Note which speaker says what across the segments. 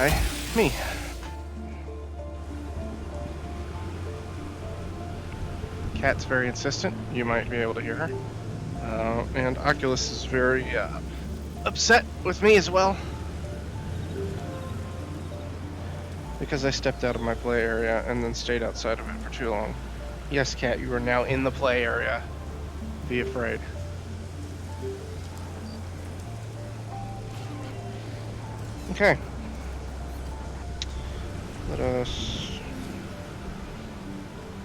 Speaker 1: by me. Cat's very insistent. You might be able to hear her. And Oculus is very upset with me as well. Because I stepped out of my play area and then stayed outside of it for too long. Yes, Cat, you are now in the play area. Be afraid. Okay. Let us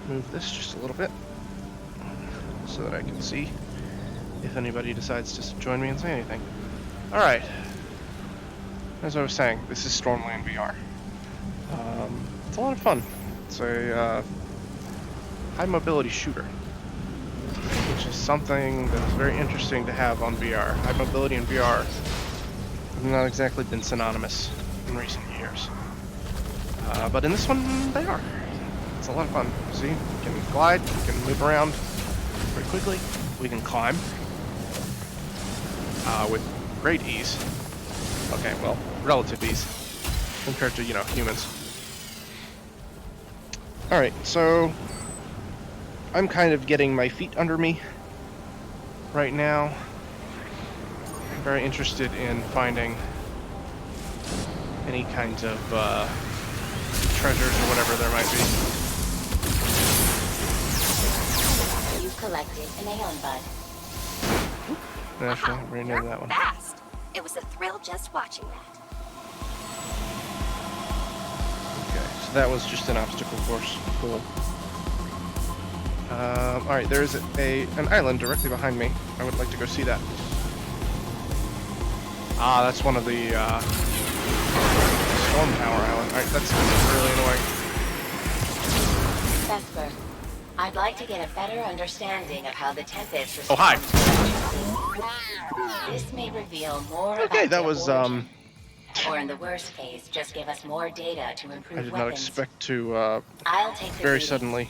Speaker 1: move this just a little bit so that I can see if anybody decides to join me and say anything. Alright. As I was saying, this is STORMLAND VR. It's a lot of fun. It's a high mobility shooter, which is something that is very interesting to have on VR. High mobility in VR have not exactly been synonymous in recent years. But in this one, they are. It's a lot of fun. See, we can glide, we can move around very quickly, we can climb with great ease. Okay, well, relative ease compared to, humans. Alright, so I'm kind of getting my feet under me right now. I'm very interested in finding any kinds of treasures or whatever there might be.
Speaker 2: You've collected an aeon bud.
Speaker 1: Actually, we already know that one.
Speaker 3: Fast. It was a thrill just watching that.
Speaker 1: Okay, so that was just an obstacle course. Cool. Alright, there is an island directly behind me. I would like to go see that. Ah, that's one of the Storm Tower Island. Alright, that's really annoying.
Speaker 2: Vesper, I'd like to get a better understanding of how the Tempest responds.
Speaker 1: Oh, hi.
Speaker 2: This may reveal more
Speaker 1: Okay,
Speaker 2: about
Speaker 1: that
Speaker 2: the
Speaker 1: was,
Speaker 2: origin. Or in the worst case, just give us more data to improve
Speaker 1: I did
Speaker 2: weapons.
Speaker 1: not expect to,
Speaker 2: I'll take the
Speaker 1: very
Speaker 2: readings.
Speaker 1: suddenly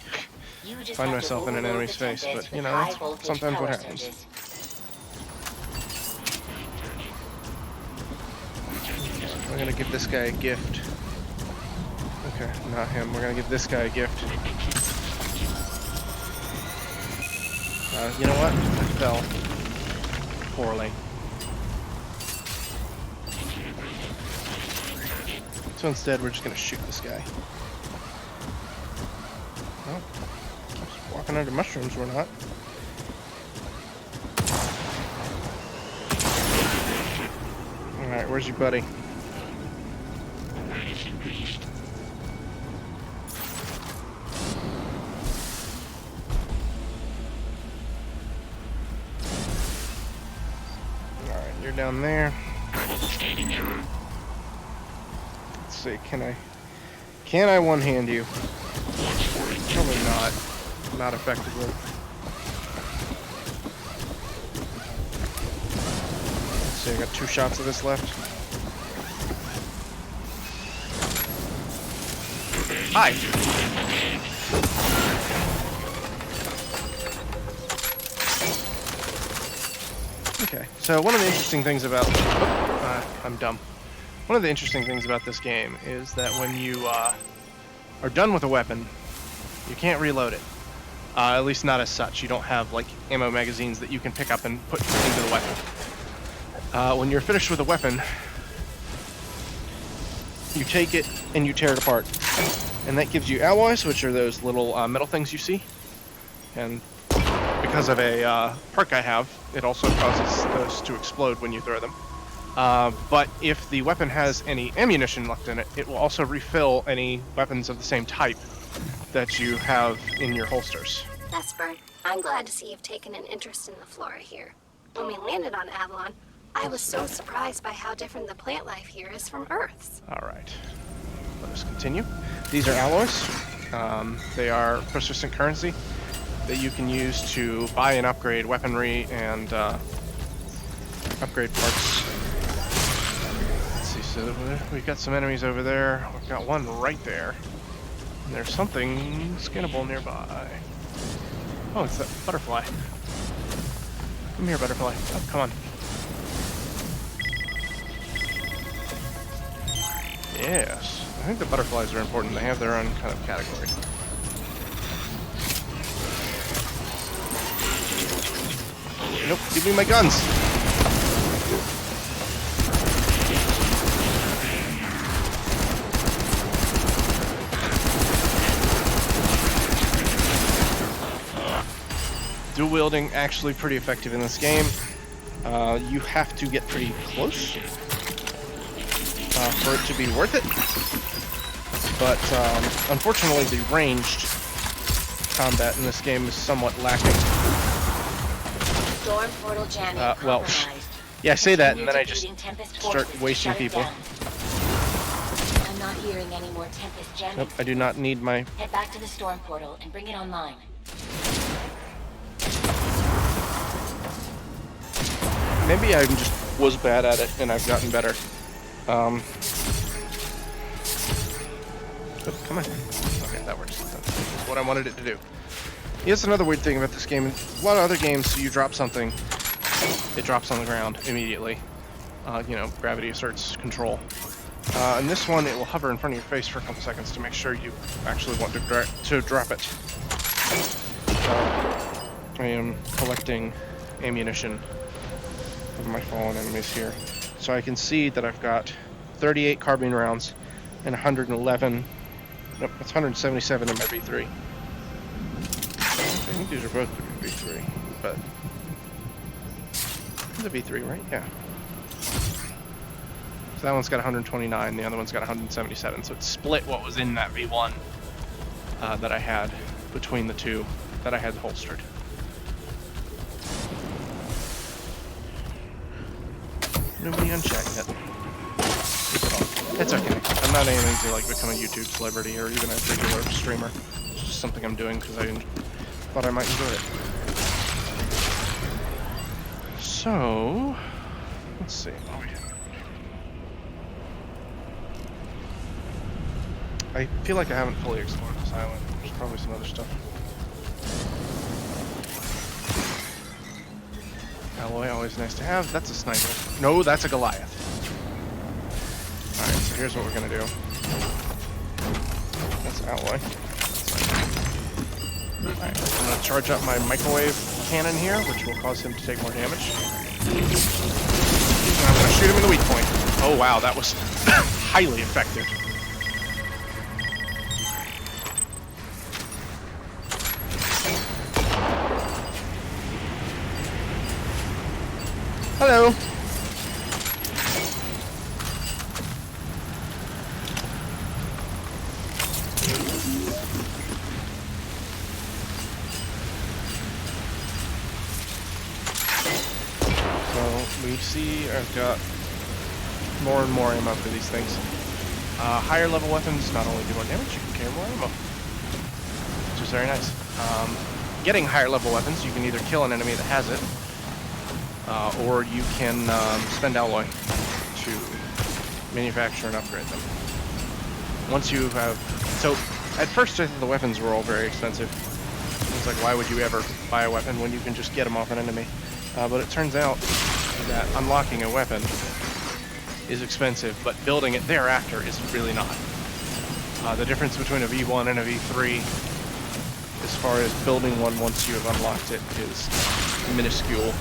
Speaker 2: You just
Speaker 1: find
Speaker 2: have to
Speaker 1: myself in an
Speaker 2: overload
Speaker 1: enemy's
Speaker 2: the
Speaker 1: face,
Speaker 2: Tempest
Speaker 1: but, you
Speaker 2: with
Speaker 1: know,
Speaker 2: high
Speaker 1: that's
Speaker 2: voltage
Speaker 1: sometimes what
Speaker 2: power
Speaker 1: happens.
Speaker 2: surges.
Speaker 1: We're gonna give this guy a gift. Okay, not him. We're gonna give this guy a gift. You know what? I fell poorly. So instead, we're just gonna shoot this guy. Oh, just walking under mushrooms, we're not. Alright, where's your buddy? Alright, you're down there. Let's see, can I one-hand you? Probably not. Not effectively. Let's see, I got 2 shots of this left. Hi! Okay, so one of the interesting things about... I'm dumb. One of the interesting things about this game is that when you are done with a weapon, you can't reload it. At least not as such. You don't have, like, ammo magazines that you can pick up and put into the weapon. When you're finished with a weapon, you take it and you tear it apart. And that gives you alloys, which are those little metal things you see. And because of a perk I have, it also causes those to explode when you throw them. But if the weapon has any ammunition left in it, it will also refill any weapons of the same type that you have in your holsters.
Speaker 3: Vesper, I'm glad to see you've taken an interest in the flora here. When we landed on Avalon, I was so surprised by how different the plant life here is from Earth's.
Speaker 1: Alright, let us continue. These are alloys. They are persistent currency that you can use to buy and upgrade weaponry and upgrade parts. Let's see, so we've got some enemies over there. We've got one right there. And there's something skinnable nearby. Oh, it's that butterfly. Come here, butterfly. Oh, come on. Yes. I think the butterflies are important. They have their own kind of category. Nope, give me my guns! Dual wielding actually pretty effective in this game. You have to get pretty close for it to be worth it. But unfortunately, the ranged combat in this game is somewhat lacking.
Speaker 2: Storm portal jamming
Speaker 1: well,
Speaker 2: compromised.
Speaker 1: yeah, I say that, and then I
Speaker 2: Continue
Speaker 1: just
Speaker 2: defeating Tempest
Speaker 1: start
Speaker 2: forces to
Speaker 1: wasting
Speaker 2: shut it
Speaker 1: people.
Speaker 2: down. I'm not hearing any more Tempest jamming.
Speaker 1: Nope, I do not need my...
Speaker 2: Head back to the storm portal and bring it online.
Speaker 1: Maybe I just was bad at it, and I've gotten better. Oh, come on. Okay, that works. That's what I wanted it to do. Here's another weird thing about this game. In a lot of other games, you drop something, it drops on the ground immediately. You know, gravity asserts control. In this one, it will hover in front of your face for a couple seconds to make sure you actually want to drop it. I am collecting ammunition of my fallen enemies here. So I can see that I've got 38 carbine rounds and 111... Nope, that's 177 in my V3. I think these are both V3, but... It's a V3, right? Yeah. So that one's got 129, the other one's got 177. So it's split what was in that V1 that I had between the two that I had holstered. Nobody unchecked yet. It's okay. I'm not aiming to like become a YouTube celebrity or even a regular streamer. It's just something I'm doing because I thought I might enjoy it. So, let's see. Oh, yeah. I feel like I haven't fully explored this island. There's probably some other stuff. Alloy, always nice to have. That's a sniper. No, that's a Goliath. Alright, so here's what we're gonna do. That's alloy. Alright, I'm gonna charge up my microwave cannon here, which will cause him to take more damage. And I'm gonna shoot him in the weak point. Oh wow, that was highly effective. Hello. So we see I've got more and more ammo for these things. Higher level weapons not only do more damage, you can carry more ammo, which is very nice. Getting higher level weapons, you can either kill an enemy that has it, or you can spend alloy to manufacture and upgrade them. Once you have... So, at first I thought the weapons were all very expensive. It's like, why would you ever buy a weapon when you can just get them off an enemy? But it turns out that unlocking a weapon is expensive, but building it thereafter is really not. The difference between a V1 and a V3, as far as building one once you have unlocked it, is minuscule.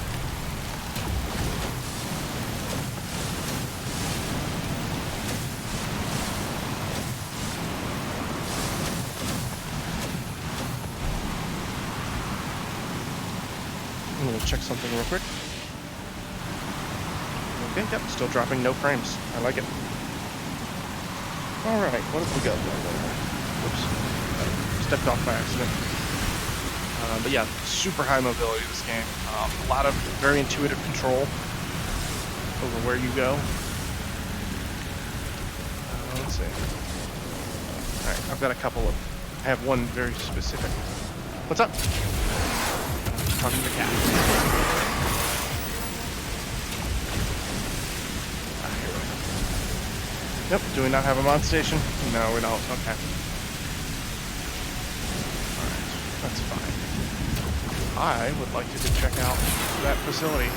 Speaker 1: I'm gonna check something real quick. Okay, yep, still dropping no frames. I like it. Alright, what have we got there? Whoops. Stepped off by accident. But yeah, super high mobility this game. A lot of very intuitive control over where you go. Let's see. Alright, I've got a couple of... I have one very specific. What's up? Talking to the cat. Here we go. Nope, do we not have a mod station? No, we don't. Okay. Alright, that's fine. I would like to check out that facility.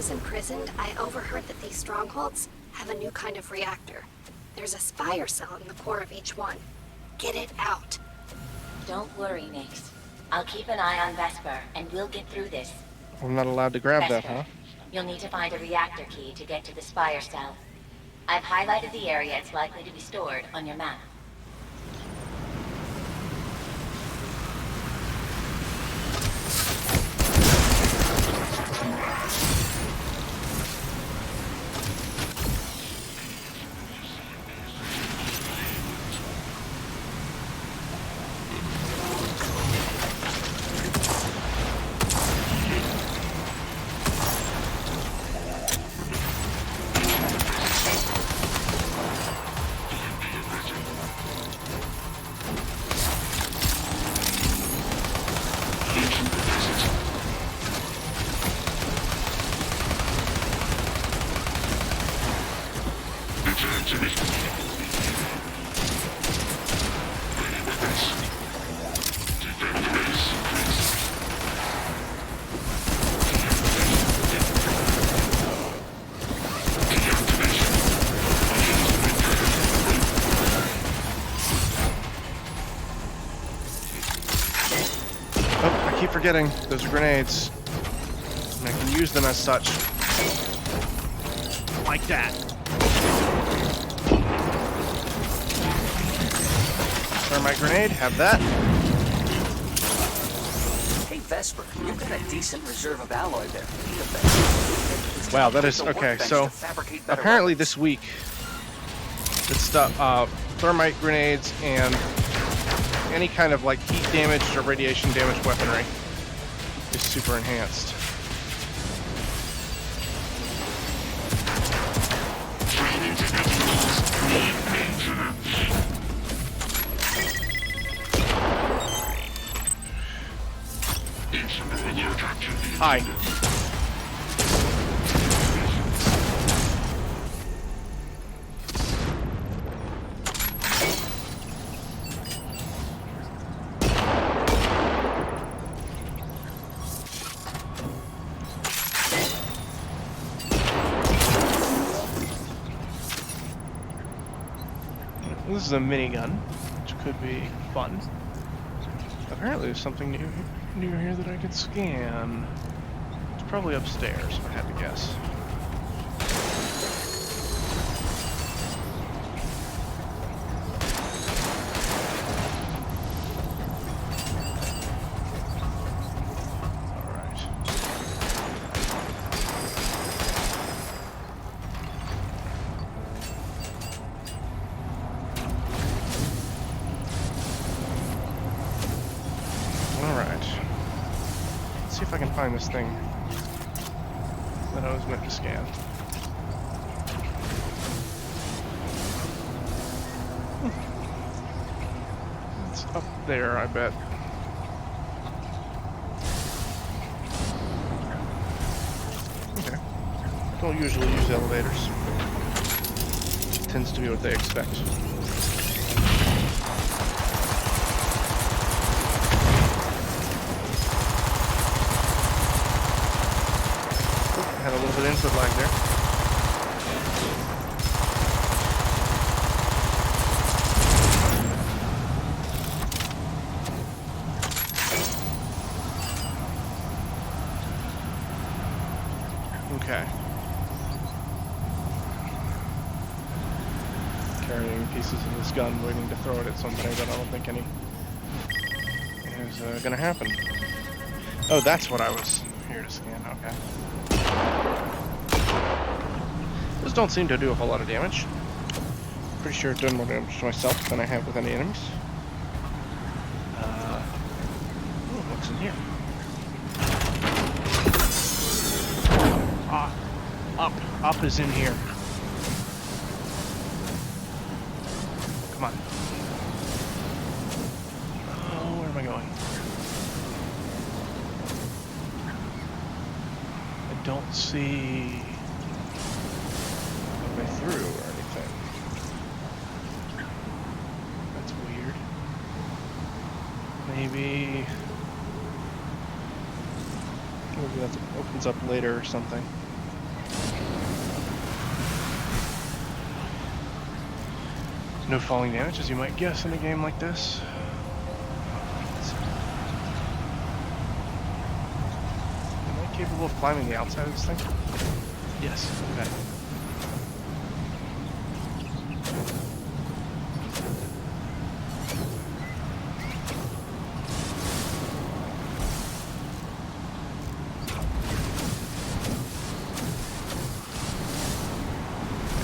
Speaker 3: was imprisoned, I overheard that these strongholds have a new kind of reactor. There's a spire cell in the core of each one. Get it out.
Speaker 2: Don't worry, Nix. I'll keep an eye on Vesper, and we'll get through this.
Speaker 1: I'm not allowed to grab that,
Speaker 2: Vesper,
Speaker 1: huh?
Speaker 2: you'll need to find a reactor key to get to the spire cell. I've highlighted the area it's likely to be stored on your map.
Speaker 1: Oh, I keep forgetting. Those are grenades. And I can use them as such. Like that. Thermite grenade, have that.
Speaker 4: Hey Vesper, you've got a decent reserve of alloy there.
Speaker 1: Wow, that is okay. So apparently this week, it's thermite grenades and any kind of like heat damaged or radiation damaged weaponry is super enhanced. Hi. This is a minigun, which could be fun. Apparently there's something new here that I can scan. It's probably upstairs, if I had to guess. I can find this thing that I was meant to scan. It's up there, I bet. Okay. Don't usually use elevators. It tends to be what they expect. Had a little bit of input lag there. Okay. Carrying pieces of this gun, waiting to throw it at somebody, but I don't think any is gonna happen. Oh, that's what I was here to scan. Okay. Those don't seem to do a whole lot of damage. Pretty sure I've done more damage to myself than I have with any enemies. What's in here? Up is in here. Come on. Oh, where am I going? I don't see a way through or anything. That's weird. Maybe that opens up later or something. No falling damage, as you might guess in a game like this. Am I capable of climbing the outside of this thing? Yes, okay.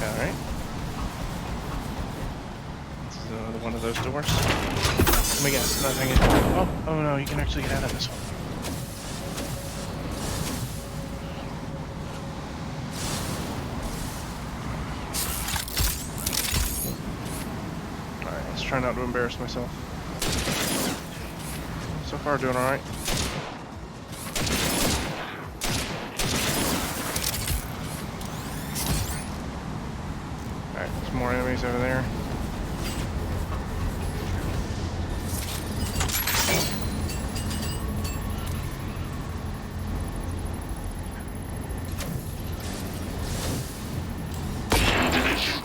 Speaker 1: Alright. This is another one of those doors. Let me guess, nothing. Oh no, you can actually get out of this one. Alright, let's try not to embarrass myself. So far, doing alright. Alright, there's more enemies over there.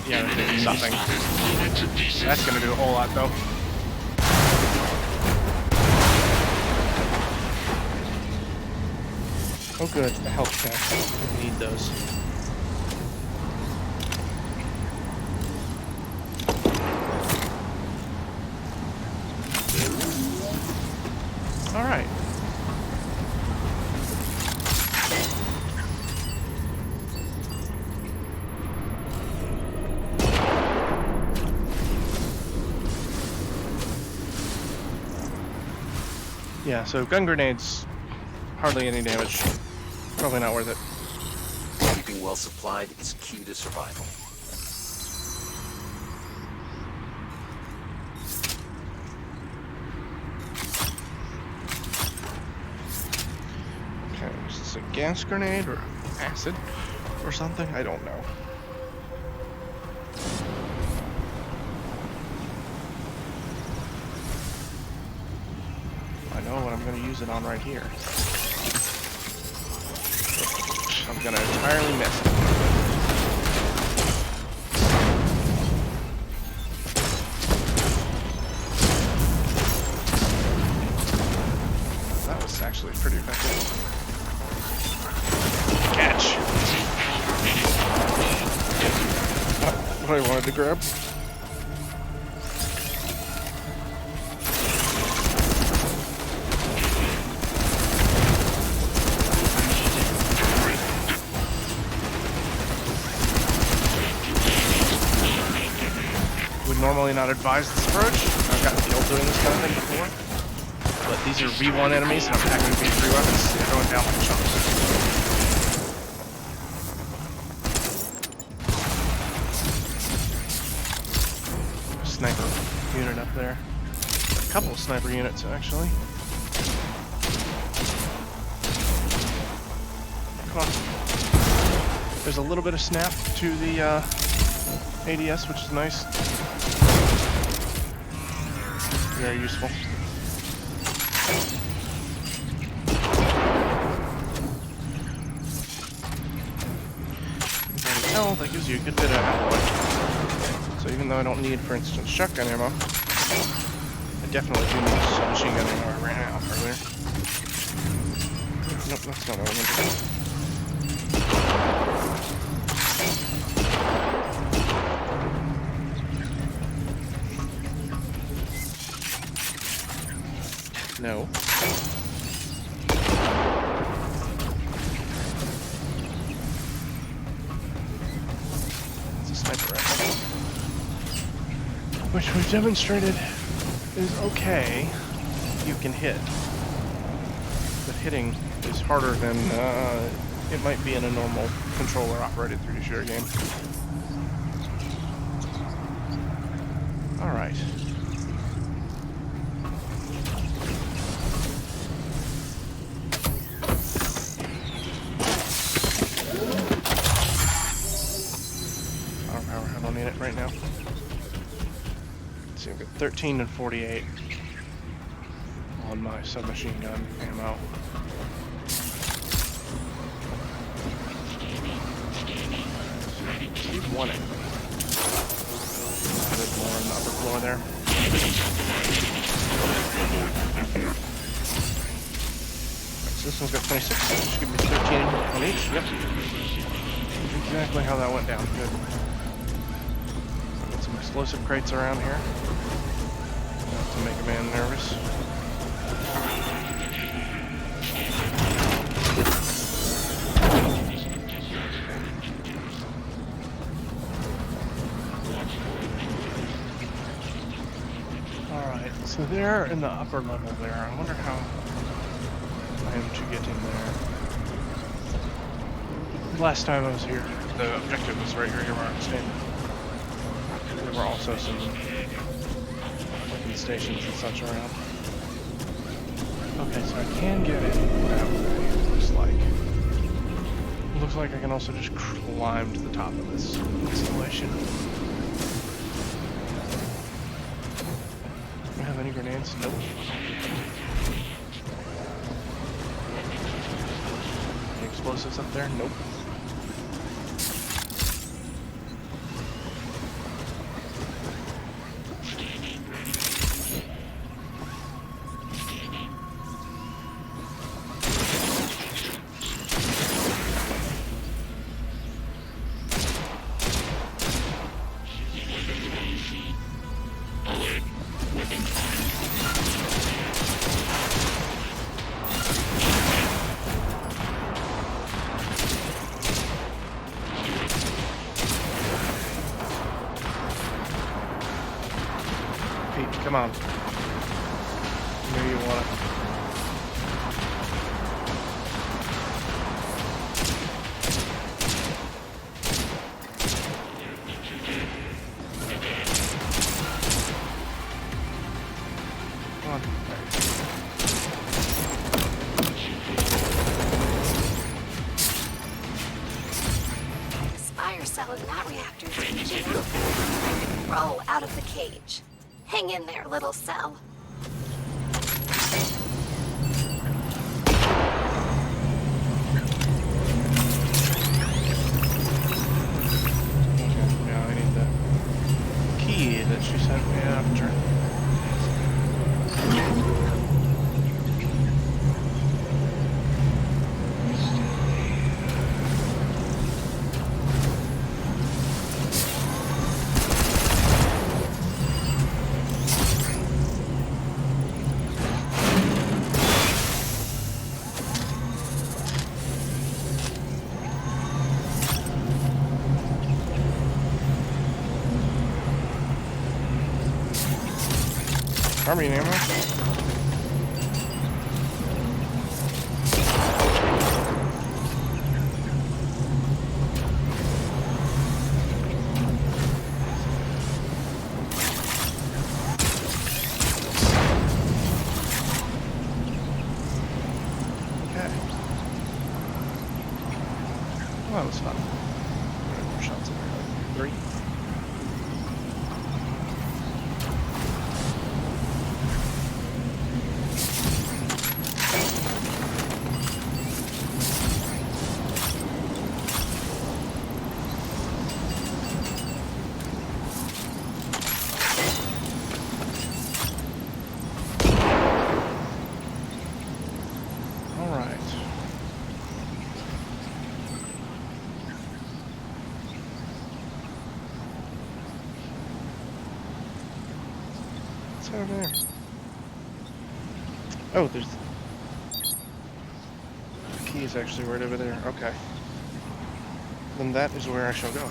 Speaker 1: Yeah, nothing. That's gonna do a whole lot, though. Oh good, a health pack. We need those. Alright. Yeah, so gun grenades, hardly any damage. Probably not worth it.
Speaker 4: Keeping well supplied is key to survival.
Speaker 1: Okay, is this a gas grenade or acid or something? I don't know. I know what I'm going to use it on right here. I'm going to entirely miss it. That was actually pretty effective. Catch! What I wanted to grab. Would normally not advise this approach. I've gotten killed doing this kind of thing before. But these are V1 enemies, and I'm packing V3 weapons. They're going down like chunks. Sniper unit up there. A couple of sniper units, actually. Come on. There's a little bit of snap to the ADS, which is nice. Very useful. You can tell that gives you a good bit of alloy. So even though I don't need, for instance, shotgun ammo, I definitely do need submachine gun ammo I ran out earlier. Nope, that's not what I wanted to do. No. It's a sniper rifle. Which we've demonstrated is okay. You can hit. But hitting is harder than it might be in a normal controller operated 3D shooter game. Alright. I don't need it right now. Let's see, I've got 13 and 48 on my submachine gun ammo. Keep wanting. A bit more in the there. So this one's got 26, so just give me 13 on each. Yep. Exactly how that went down. Good. Got some explosive crates around here. Not to make a man nervous. Alright, so they're in the upper level there. I wonder how I am to get in there. Last time I was here, the objective was right here where I'm standing. There were also some weapon stations and such around. Okay, so I can get in that way, it looks like. It looks like I can also just climb to the top of this installation. Do I have any grenades? Nope. Any explosives up there? Nope. Come on. Maybe you want it. Come on.
Speaker 3: The spire cell in that reactor is reaching out, trying to grow out of the cage. Hang in there, little cell.
Speaker 1: Okay, now I need the key that she sent me after. Army ammo. Okay. Well, that was fun. More shots in there. 3. What's over there? Oh, there's... The key is actually right over there. Okay. Then that is where I shall go.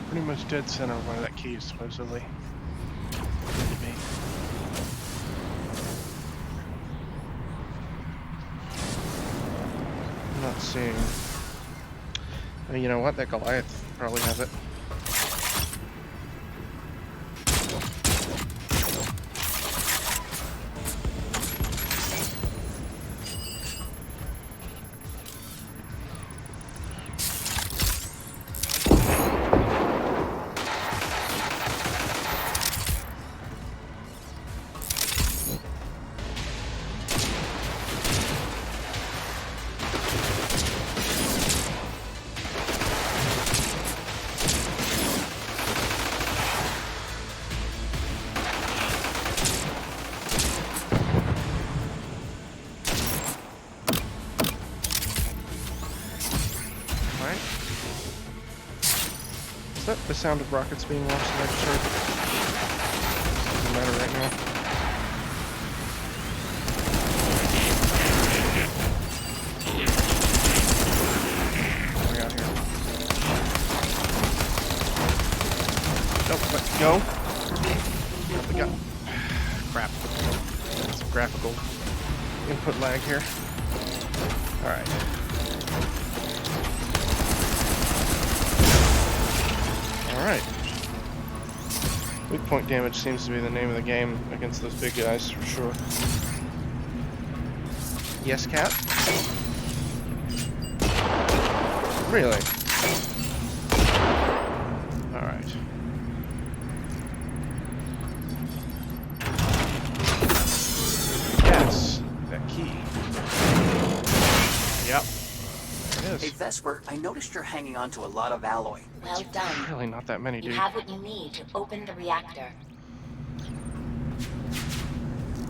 Speaker 1: Pretty much dead center of where that key is supposedly to be. I'm not seeing. You know what? That Goliath probably has it. that the sound of rockets being launched that I just heard? Doesn't matter right now. What do we got here? Nope, let go. What we got? Crap. Some graphical input lag here. Alright. Alright. Weak point damage seems to be the name of the game against those big guys, for sure. Yes, cat? Really? Alright. Yes, that key. Yep. There it
Speaker 4: Hey,
Speaker 1: is.
Speaker 4: Vesper, I noticed you're hanging on to a lot of alloy.
Speaker 2: Well done.
Speaker 1: Really not that many,
Speaker 2: You
Speaker 1: dude.
Speaker 2: have what you need to open the reactor.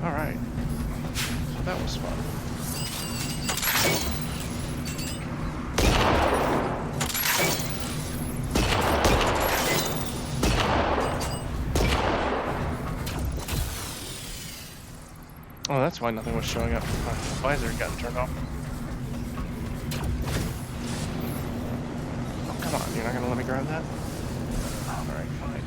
Speaker 1: Alright. So that was fun. Oh, that's why nothing was showing up. My visor had gotten turned off. Oh, come on. You're not going to let me grab that? Alright, fine.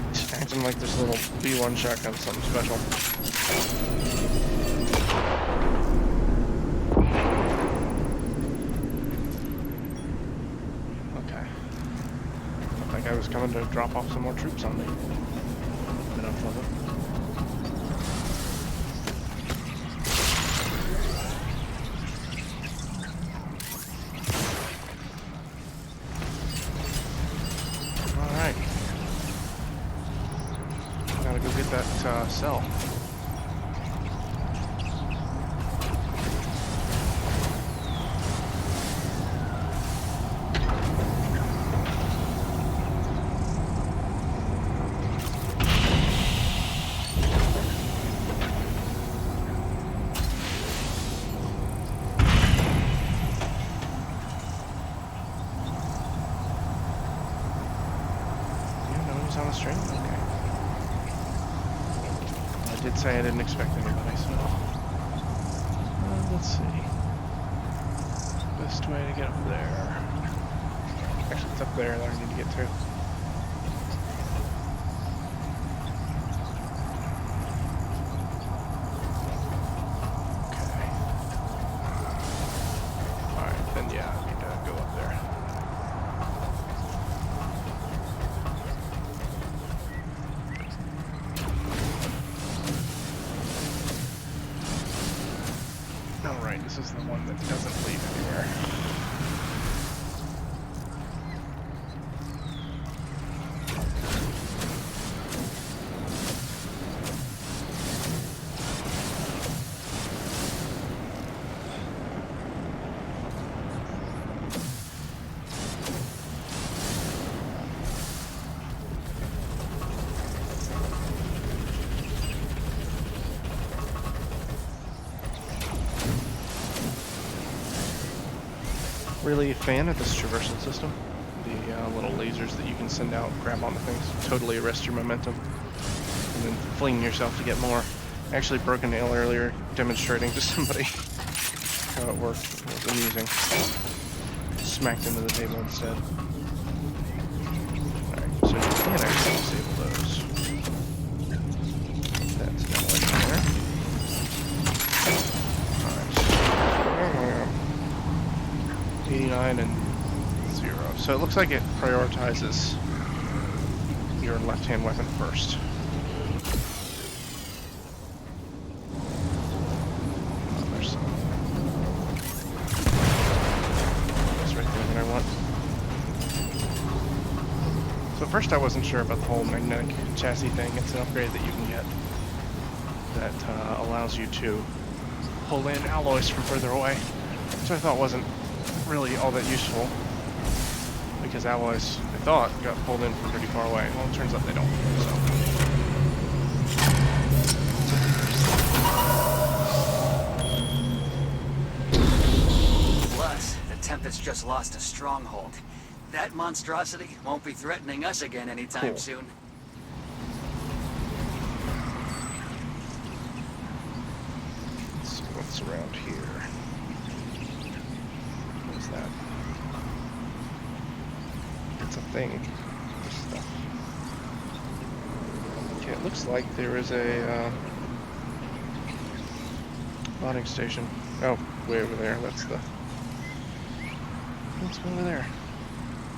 Speaker 1: It's acting like this little B1 shotgun, something special. I was coming to drop off some more troops on me. Enough of it. Alright. Gotta go get that cell. On the stream? Okay. I did say I didn't expect anybody, so... let's see. Best way to get up there... Actually, it's up there that I need to get to. Okay. Alright, then yeah, I need to go up there. Alright, this is the one that doesn't lead anywhere. Really a fan of this traversal system. The little lasers that you can send out, grab onto things, totally arrest your momentum, and then fling yourself to get more. I actually broke a nail earlier demonstrating to somebody how it worked. It was amusing. Smacked into the table instead. Alright, so you can actually disable those. That's not like there. Alright. 89 and 0. So it looks like it prioritizes your left-hand weapon first. Oh, there's some. That's right there that I want. So at first I wasn't sure about the whole magnetic chassis thing. It's an upgrade that you can get that allows you to pull in alloys from further away, which I thought wasn't really all that useful because alloys, I thought, got pulled in from pretty far away. Well, it turns out they don't, so.
Speaker 4: Plus, the Tempest just lost a stronghold. That monstrosity won't be threatening us again anytime
Speaker 1: Cool.
Speaker 4: soon.
Speaker 1: Let's see what's around here. What's that? It's a thing. This stuff. Okay, it looks like there is a modding station. Oh, way over there. That's the. What's over there?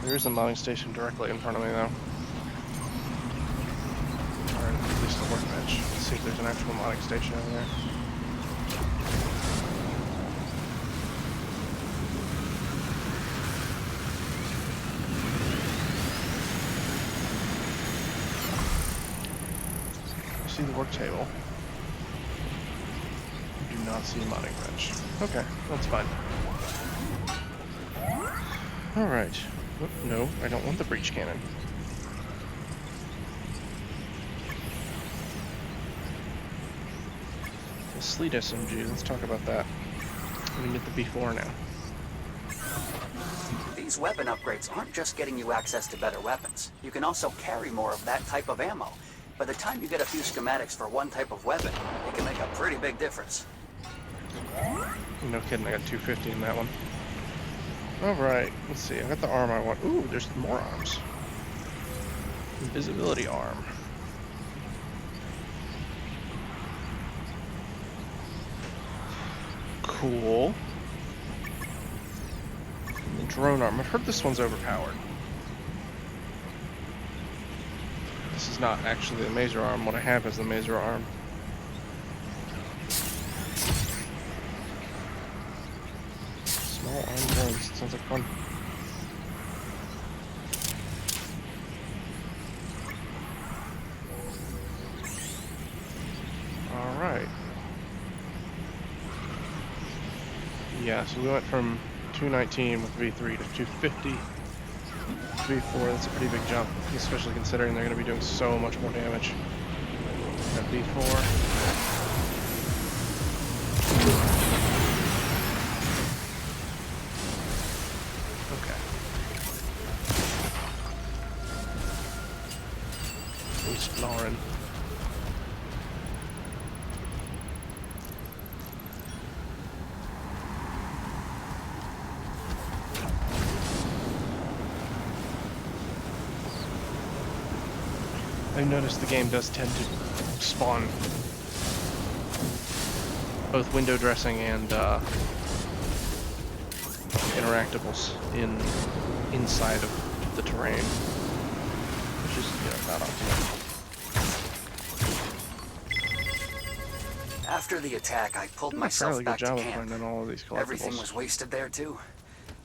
Speaker 1: There is a modding station directly in front of me, though. Or at least a workbench. Let's see if there's an actual modding station over there. I see the work table. I do not see a modding bench. Okay, that's fine. Alright. No, I don't want the breach cannon. The Sleet SMG, let's talk about that. We can get the B4 now.
Speaker 4: These weapon upgrades aren't just getting you access to better weapons. You can also carry more of that type of ammo. By the time you get a few schematics for one type of weapon, it can make a pretty big difference.
Speaker 1: No kidding, I got 250 in that one. Alright, let's see. I got the arm I want. Ooh, there's more arms. Invisibility arm. Cool. And the drone arm. I've heard this one's overpowered. This is not actually the maser arm. What I have is the maser arm. Small arm drones. Sounds like fun. Alright. Yeah, so we went from 219 with V3 to 250. V4, that's a pretty big jump, especially considering they're going to be doing so much more damage. Got V4. Exploring. I noticed the game does tend to spawn both window dressing and interactables inside of the terrain, which is, you know, not optimal.
Speaker 4: After the attack, I pulled
Speaker 1: Doing a
Speaker 4: myself
Speaker 1: fairly good
Speaker 4: back to
Speaker 1: job of
Speaker 4: camp.
Speaker 1: finding all of these collectibles.
Speaker 4: Everything was wasted there too.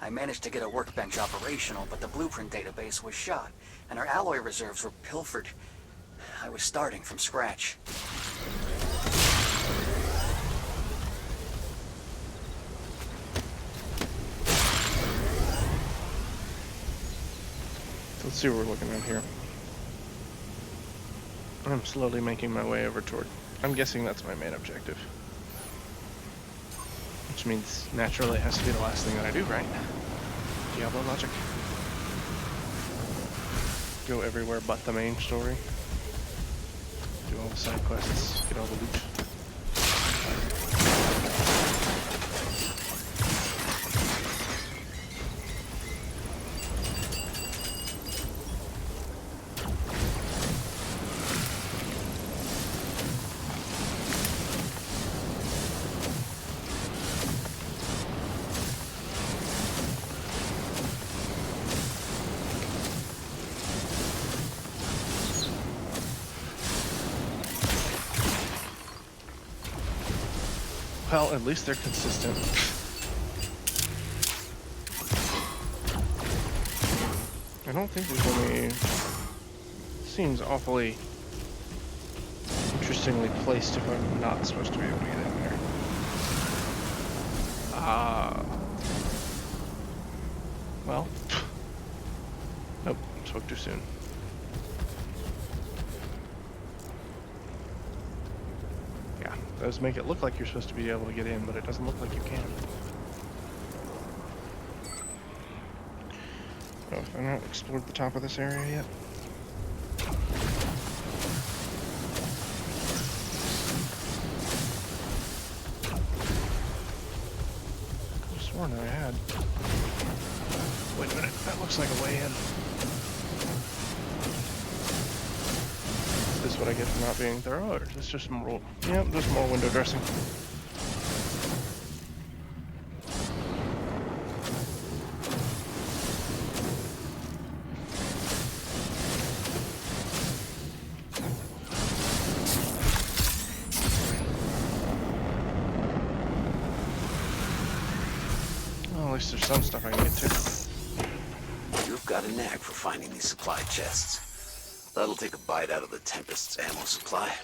Speaker 4: I managed to get a workbench operational, but the blueprint database was shot, and our alloy reserves were pilfered. I was starting from scratch.
Speaker 1: So let's see what we're looking at here. I'm slowly making my way over toward... I'm guessing that's my main objective. Which means, naturally, it has to be the last thing that I do, right? Diablo logic. Go everywhere but the main story. Do all the side quests, get all the loot. Well, at least they're consistent. I don't think there's any... Seems awfully interestingly placed if I'm not supposed to be able to get in there. Well, spoke too soon. Yeah, does make it look like you're supposed to be able to get in, but it doesn't look like you can. Oh, have I not explored the top of this area yet? Could have sworn I had. Wait a minute, that looks like a way in. Is this what I get for not being thorough, or is this just more... Yep, there's more window dressing. Well, at least there's some stuff I can get to.
Speaker 5: You've got a knack for finding these supply chests. That'll take a bite out of the Tempest's ammo supply.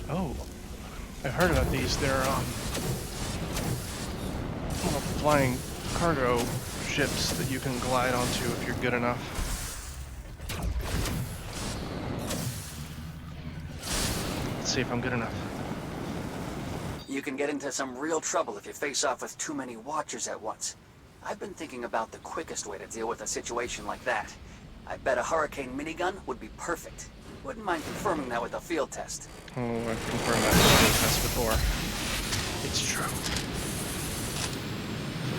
Speaker 1: Oh, I've heard about these. They're well, flying cargo ships that you can glide onto if you're good enough. Let's see if I'm good enough.
Speaker 4: You can get into some real trouble if you face off with too many watchers at once. I've been thinking about the quickest way to deal with a situation like that. I bet a Hurricane minigun would be perfect. Wouldn't mind confirming that with a field test.
Speaker 1: Oh, I've confirmed that field test before. It's true.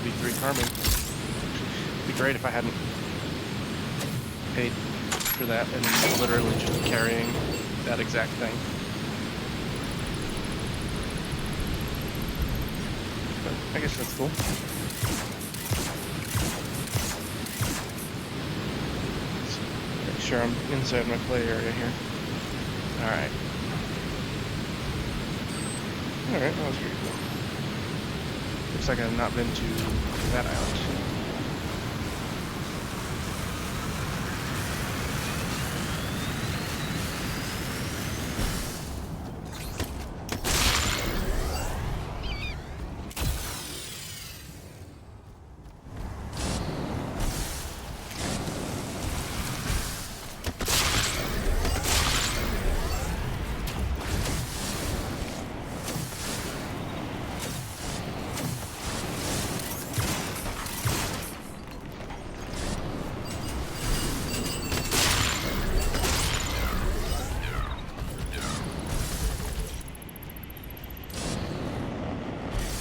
Speaker 1: V3 carbine. It'd be great if I hadn't paid for that and literally just carrying that exact thing. But I guess that's cool. Make sure I'm inside my play area here. Alright. Alright, that was pretty cool. Looks like I've not been to that island.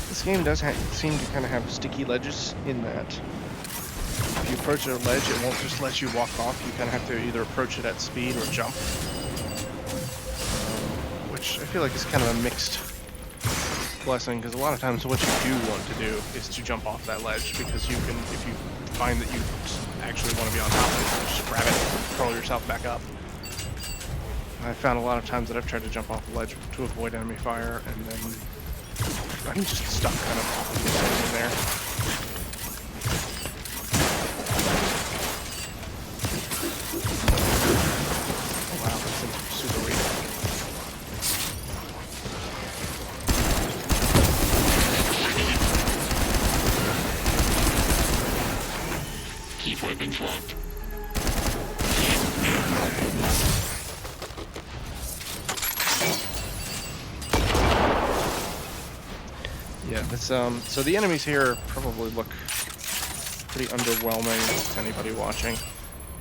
Speaker 1: This game does seem to kind of have sticky ledges in that if you approach a ledge, it won't just let you walk off. You kind of have to either approach it at speed or jump, which I feel like is kind of a mixed blessing, because a lot of times what you do want to do is to jump off that ledge, because you can, if you find that you actually want to be on top of it, just grab it and curl yourself back up. I found a lot of times that I've tried to jump off the ledge to avoid enemy fire, and then I'm just stuck kind of in there. Oh wow, that seems super weak.
Speaker 6: Keep weapons locked.
Speaker 1: Yeah, it's so the enemies here probably look pretty underwhelming to anybody watching.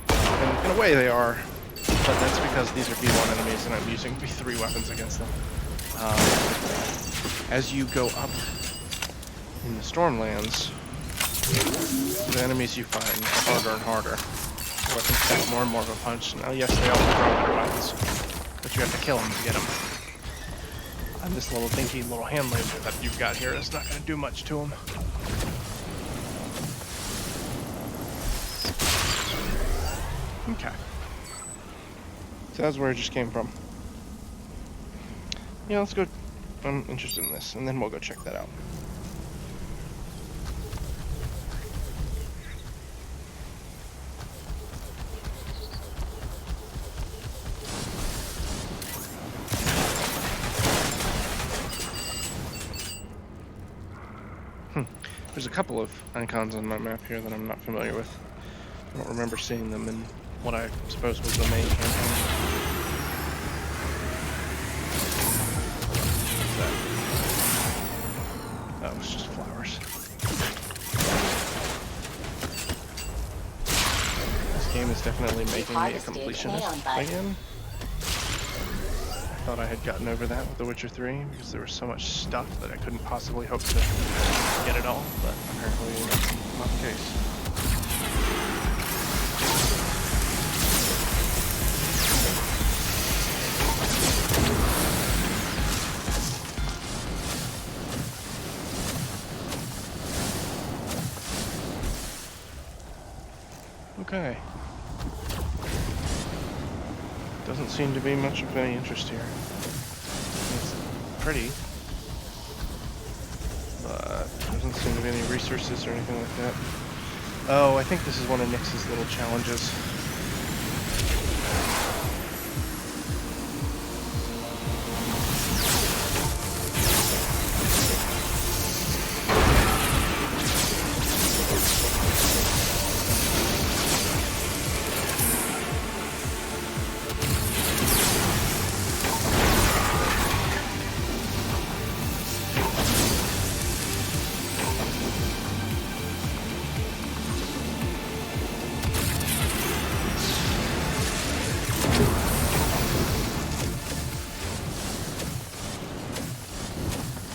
Speaker 1: And in a way they are, but that's because these are V1 enemies and I'm using V3 weapons against them. As you go up in the Stormlands, the enemies you find are harder and harder. The weapons pack more and more of a punch. Now yes, they all throw better weapons, but you have to kill them to get them. And this little dinky little hand laser that you've got here is not going to do much to him. Okay. So that's where it just came from. Yeah, let's go. I'm interested in this, and then we'll go check that out. There's a couple of icons on my map here that I'm not familiar with. I don't remember seeing them in what I suppose was the main campaign. What's that? Oh, it's just flowers. This game is definitely making me a completionist again. I thought I had gotten over that with The Witcher 3 because there was so much stuff that I couldn't possibly hope to get it all, but apparently that's not the case. Okay. Doesn't seem to be much of any interest here. It's pretty, but doesn't seem to be any resources or anything like that. Oh, I think this is one of Nyx's little challenges.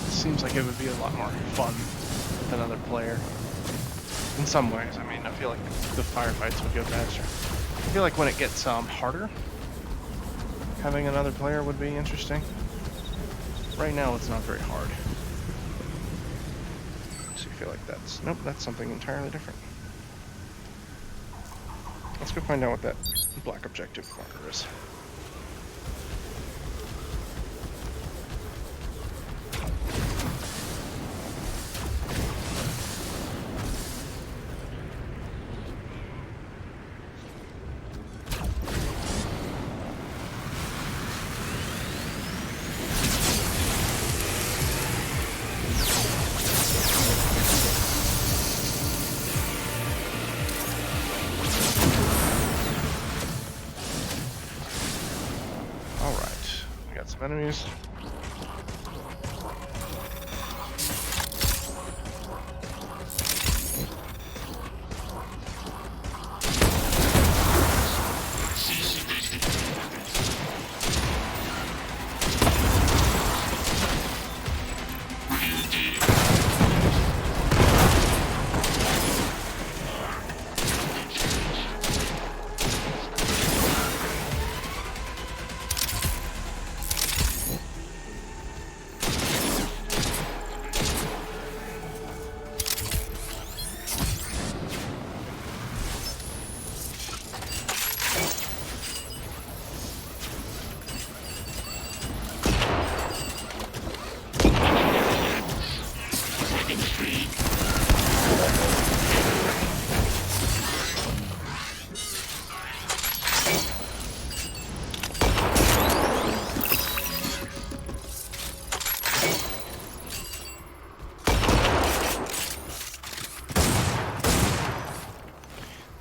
Speaker 1: Seems like it would be a lot more fun with another player. In some ways, I mean, I feel like the firefights would go faster. I feel like when it gets harder, having another player would be interesting. Right now, it's not very hard. So I feel like nope, that's something entirely different. Let's go find out what that black objective marker is. Enemies.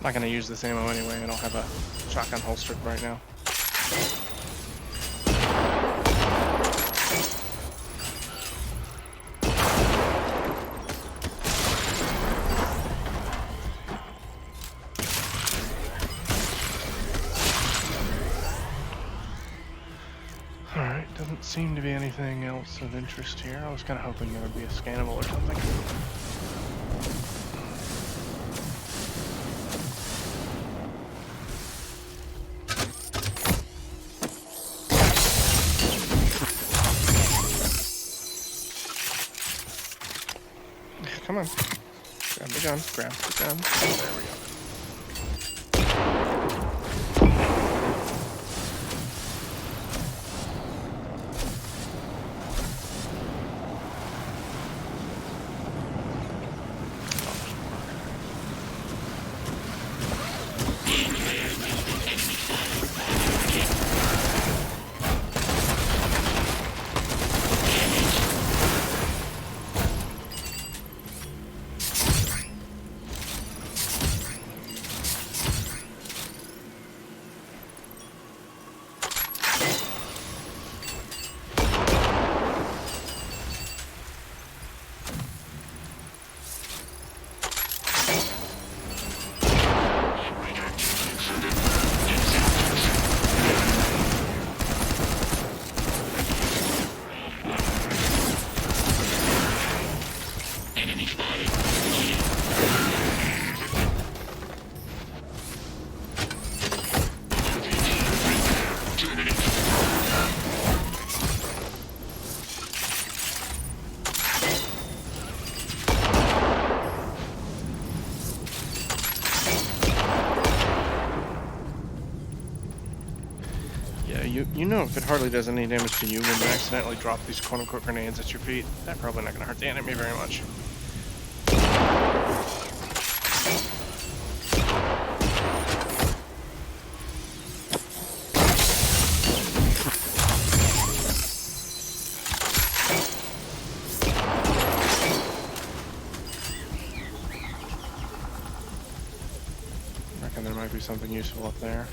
Speaker 1: I'm not going to use this ammo anyway. I don't have a shotgun holstered right now. Alright, doesn't seem to be anything else of interest here. I was kind of hoping there would be a scannable or something. Come on. Grab the gun. Grab the gun. There we go.
Speaker 6: Enemy spotted. Too many.
Speaker 1: Yeah, you know if it hardly does any damage to you when you accidentally drop these quote-unquote grenades at your feet, that's probably not going to hurt the enemy very much. I reckon there might be something useful up there.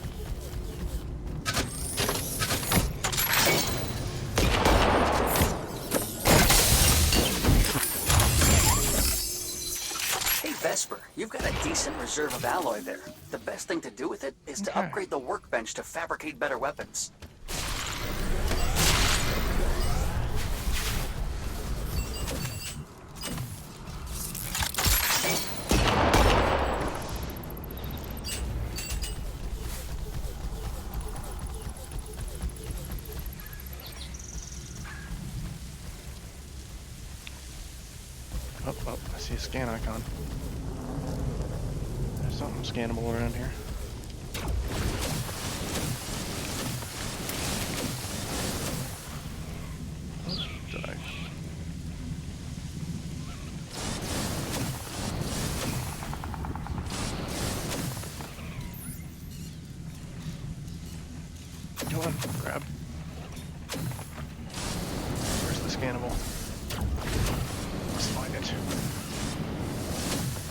Speaker 4: Hey, Vesper, you've got a decent reserve of alloy there. The best thing to do with it is to
Speaker 1: Okay.
Speaker 4: upgrade the workbench to fabricate better weapons.
Speaker 1: Oh, I see a scan icon. There's something scannable around here. Did I? Come on, grab. Where's the scannable? Let's find it.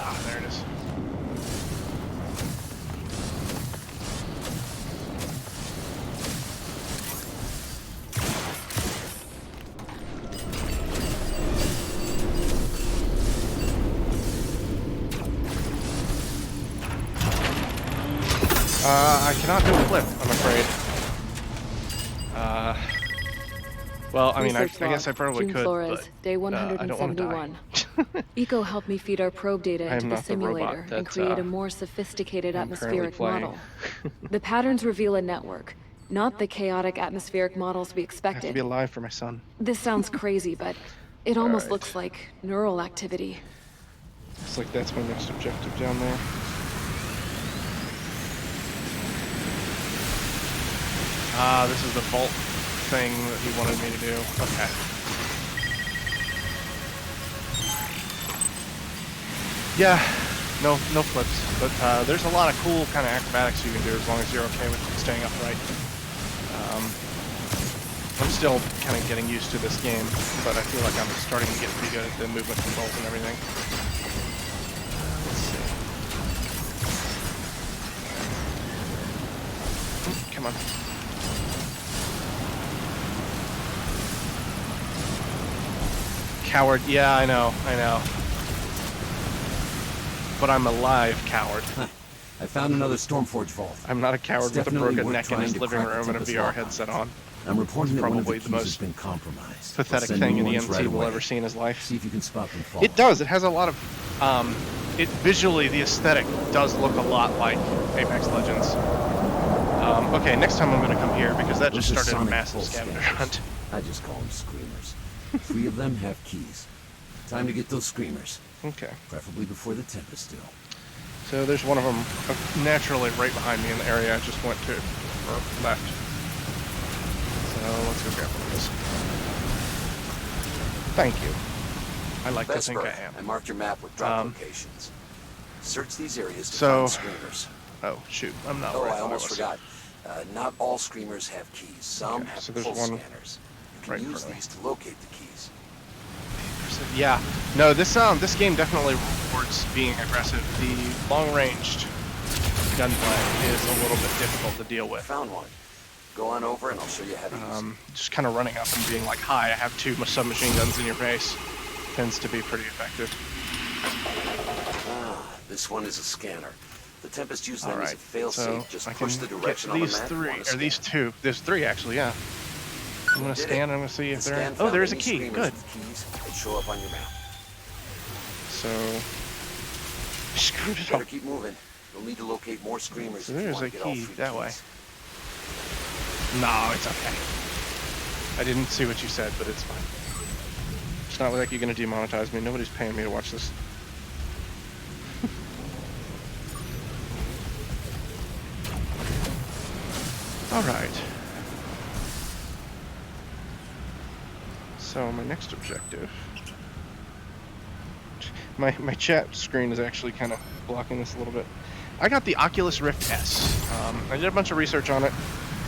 Speaker 1: Ah, there it is. I cannot do a flip, I'm afraid. Well, I mean, I guess I probably
Speaker 7: June
Speaker 1: could,
Speaker 7: Flores,
Speaker 1: but
Speaker 7: day
Speaker 1: I don't want to
Speaker 7: 171.
Speaker 1: die.
Speaker 7: Eco helped me feed our probe data
Speaker 1: I am
Speaker 7: into the
Speaker 1: not the robot
Speaker 7: simulator and
Speaker 1: that,
Speaker 7: create a more sophisticated
Speaker 1: I'm currently
Speaker 7: atmospheric
Speaker 1: playing.
Speaker 7: model. The patterns reveal a network, not the chaotic atmospheric models we
Speaker 1: I have to be
Speaker 7: expected.
Speaker 1: alive for my son.
Speaker 7: This sounds crazy, but it almost
Speaker 1: Alright.
Speaker 7: looks like neural activity.
Speaker 1: Looks like that's my next objective down there. Ah, this is the vault thing that he wanted me to do. Okay. Yeah, no flips, but there's a lot of cool kind of acrobatics you can do as long as you're okay with staying upright. I'm still kind of getting used to this game, but I feel like I'm starting to get pretty good at the movement controls and everything. Let's see. Come on. Coward, yeah, I know. But I'm alive, coward.
Speaker 5: I found another Stormforge vault.
Speaker 1: I'm not a coward
Speaker 5: It's
Speaker 1: with a
Speaker 5: definitely
Speaker 1: broken
Speaker 5: worth
Speaker 1: neck in
Speaker 5: trying
Speaker 1: his
Speaker 5: to
Speaker 1: living
Speaker 5: crack the
Speaker 1: room and a
Speaker 5: Tempest
Speaker 1: VR
Speaker 5: lock.
Speaker 1: headset on.
Speaker 5: I'm reporting that one of the
Speaker 1: Probably
Speaker 5: keys
Speaker 1: the
Speaker 5: has
Speaker 1: most
Speaker 5: been compromised.
Speaker 1: Pathetic
Speaker 5: I'll send
Speaker 1: thing
Speaker 5: new
Speaker 1: an
Speaker 5: ones right
Speaker 1: EMT will
Speaker 5: away.
Speaker 1: ever see in his life.
Speaker 5: See if you can spot them falling.
Speaker 1: It does. It has a lot of, visually, the aesthetic does look a lot like Apex Legends. Okay, next time I'm going to come here because that just
Speaker 5: Those are
Speaker 1: started a
Speaker 5: sonic
Speaker 1: massive
Speaker 5: pulse
Speaker 1: scavenger
Speaker 5: scanners.
Speaker 1: hunt.
Speaker 5: I just call them screamers. 3 of them have keys. Time to get those screamers,
Speaker 1: Okay,
Speaker 5: preferably before the Tempest do.
Speaker 1: so there's one of them naturally right behind me in the area I just went to, or left. So let's go grab one of those. Thank you. I like to think
Speaker 4: Vesper,
Speaker 1: I am.
Speaker 4: I marked your map with drop
Speaker 1: Um,
Speaker 4: locations. Search these areas to
Speaker 1: so-
Speaker 4: find screamers.
Speaker 1: Oh, shoot. I'm not
Speaker 4: Oh,
Speaker 1: where
Speaker 4: I
Speaker 1: thought
Speaker 4: almost
Speaker 1: was.
Speaker 4: forgot. Not all screamers have keys. Some
Speaker 1: Okay,
Speaker 4: have
Speaker 1: so there's
Speaker 4: pulse
Speaker 1: one
Speaker 4: scanners. You can
Speaker 1: right in
Speaker 4: use
Speaker 1: front of me.
Speaker 4: these to locate the keys.
Speaker 1: Yeah, no, this game definitely rewards being aggressive. The long-ranged gunplay is a little bit difficult to deal
Speaker 4: I
Speaker 1: with.
Speaker 4: found one. Go on over and I'll show you how to use it.
Speaker 1: Just kind of running up and being like, "Hi, I have 2 submachine guns in your face," tends to be pretty effective.
Speaker 4: Ah, this one is a scanner. The Tempest used them
Speaker 1: All
Speaker 4: as
Speaker 1: right,
Speaker 4: a fail-safe.
Speaker 1: so
Speaker 4: Just
Speaker 1: I
Speaker 4: push
Speaker 1: can
Speaker 4: the
Speaker 1: get
Speaker 4: direction on the
Speaker 1: these
Speaker 4: map.
Speaker 1: 3,
Speaker 4: on a
Speaker 1: or these
Speaker 4: scan.
Speaker 1: 2. There's 3 actually, yeah. I'm gonna
Speaker 4: Did it.
Speaker 1: scan. I'm gonna see if
Speaker 4: The
Speaker 1: there.
Speaker 4: scan
Speaker 1: Oh,
Speaker 4: found
Speaker 1: there is a
Speaker 4: any
Speaker 1: key.
Speaker 4: screamers
Speaker 1: Good.
Speaker 4: with keys. They show up on your map.
Speaker 1: so screwed it
Speaker 5: Better
Speaker 1: up.
Speaker 5: keep moving. You'll need to locate more screamers
Speaker 1: So
Speaker 5: if you
Speaker 1: there's
Speaker 5: want
Speaker 1: a
Speaker 5: to get all
Speaker 1: key
Speaker 5: 3
Speaker 1: that way.
Speaker 5: keys.
Speaker 1: No, it's okay. I didn't see what you said, but it's fine. It's not like you're gonna demonetize me. Nobody's paying me to watch this. Alright. So my next objective. My chat screen is actually kind of blocking this a little bit. I got the Oculus Rift S. I did a bunch of research on it.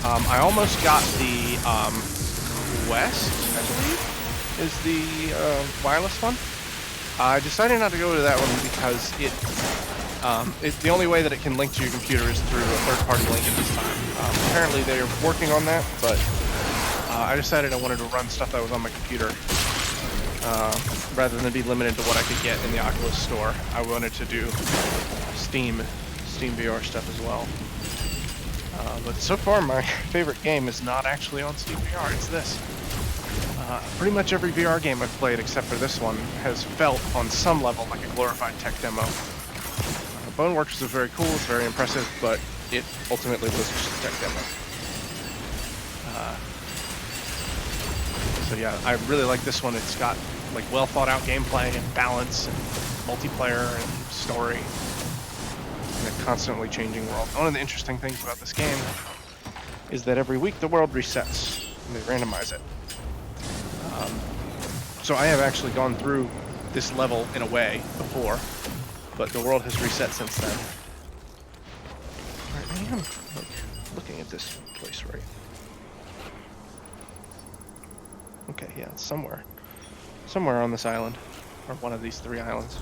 Speaker 1: I almost got the Quest, I believe, is the wireless one. I decided not to go to that one because it's the only way that it can link to your computer is through a third-party link at this time. Apparently they're working on that, but I decided I wanted to run stuff that was on my computer rather than be limited to what I could get in the Oculus store. I wanted to do Steam VR stuff as well. But so far, my favorite game is not actually on Steam VR. It's this. Pretty much every VR game I've played, except for this one, has felt on some level like a glorified tech demo. Boneworks was very cool, it's very impressive, but it ultimately was just a tech demo. So yeah, I really like this one. It's got like well thought out gameplay and balance and multiplayer and story in a constantly changing world. One of the interesting things about this game is that every week the world resets and they randomize it. So I have actually gone through this level in a way before, but the world has reset since then. Alright, I am looking at this place right. Okay, yeah, it's somewhere on this island, or one of these 3 islands.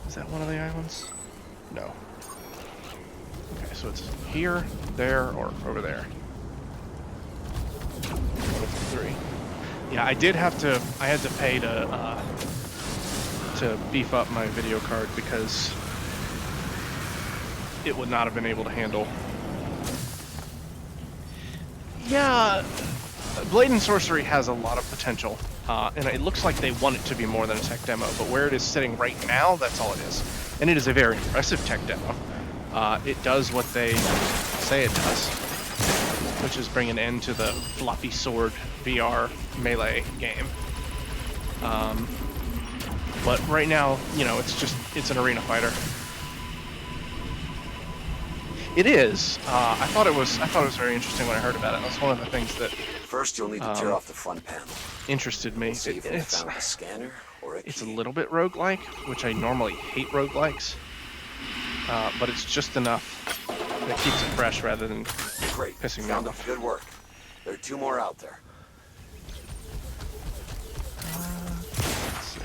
Speaker 1: Is that one of the islands? No. Okay, so it's here, there, or over there. One of the 3. Yeah, I had to pay to beef up my video card because it would not have been able to handle. Yeah, Blade and Sorcery has a lot of potential, and it looks like they want it to be more than a tech demo, but where it is sitting right now, that's all it is. And it is a very impressive tech demo. It does what they say it does, which is bring an end to the floppy sword VR melee game. But right now, you know, it's an arena fighter. It is. I thought it was very interesting when I heard about it. That's one of the things that
Speaker 5: First, you'll need to tear off the front panel.
Speaker 1: interested me.
Speaker 5: See if we found a scanner or a key.
Speaker 1: It's a little bit roguelike, which I normally hate roguelikes. But it's just enough that keeps it fresh rather than
Speaker 5: Great.
Speaker 1: pissing me
Speaker 5: Found
Speaker 1: off.
Speaker 5: it. Good work. There are 2 more out there.
Speaker 1: Let's see.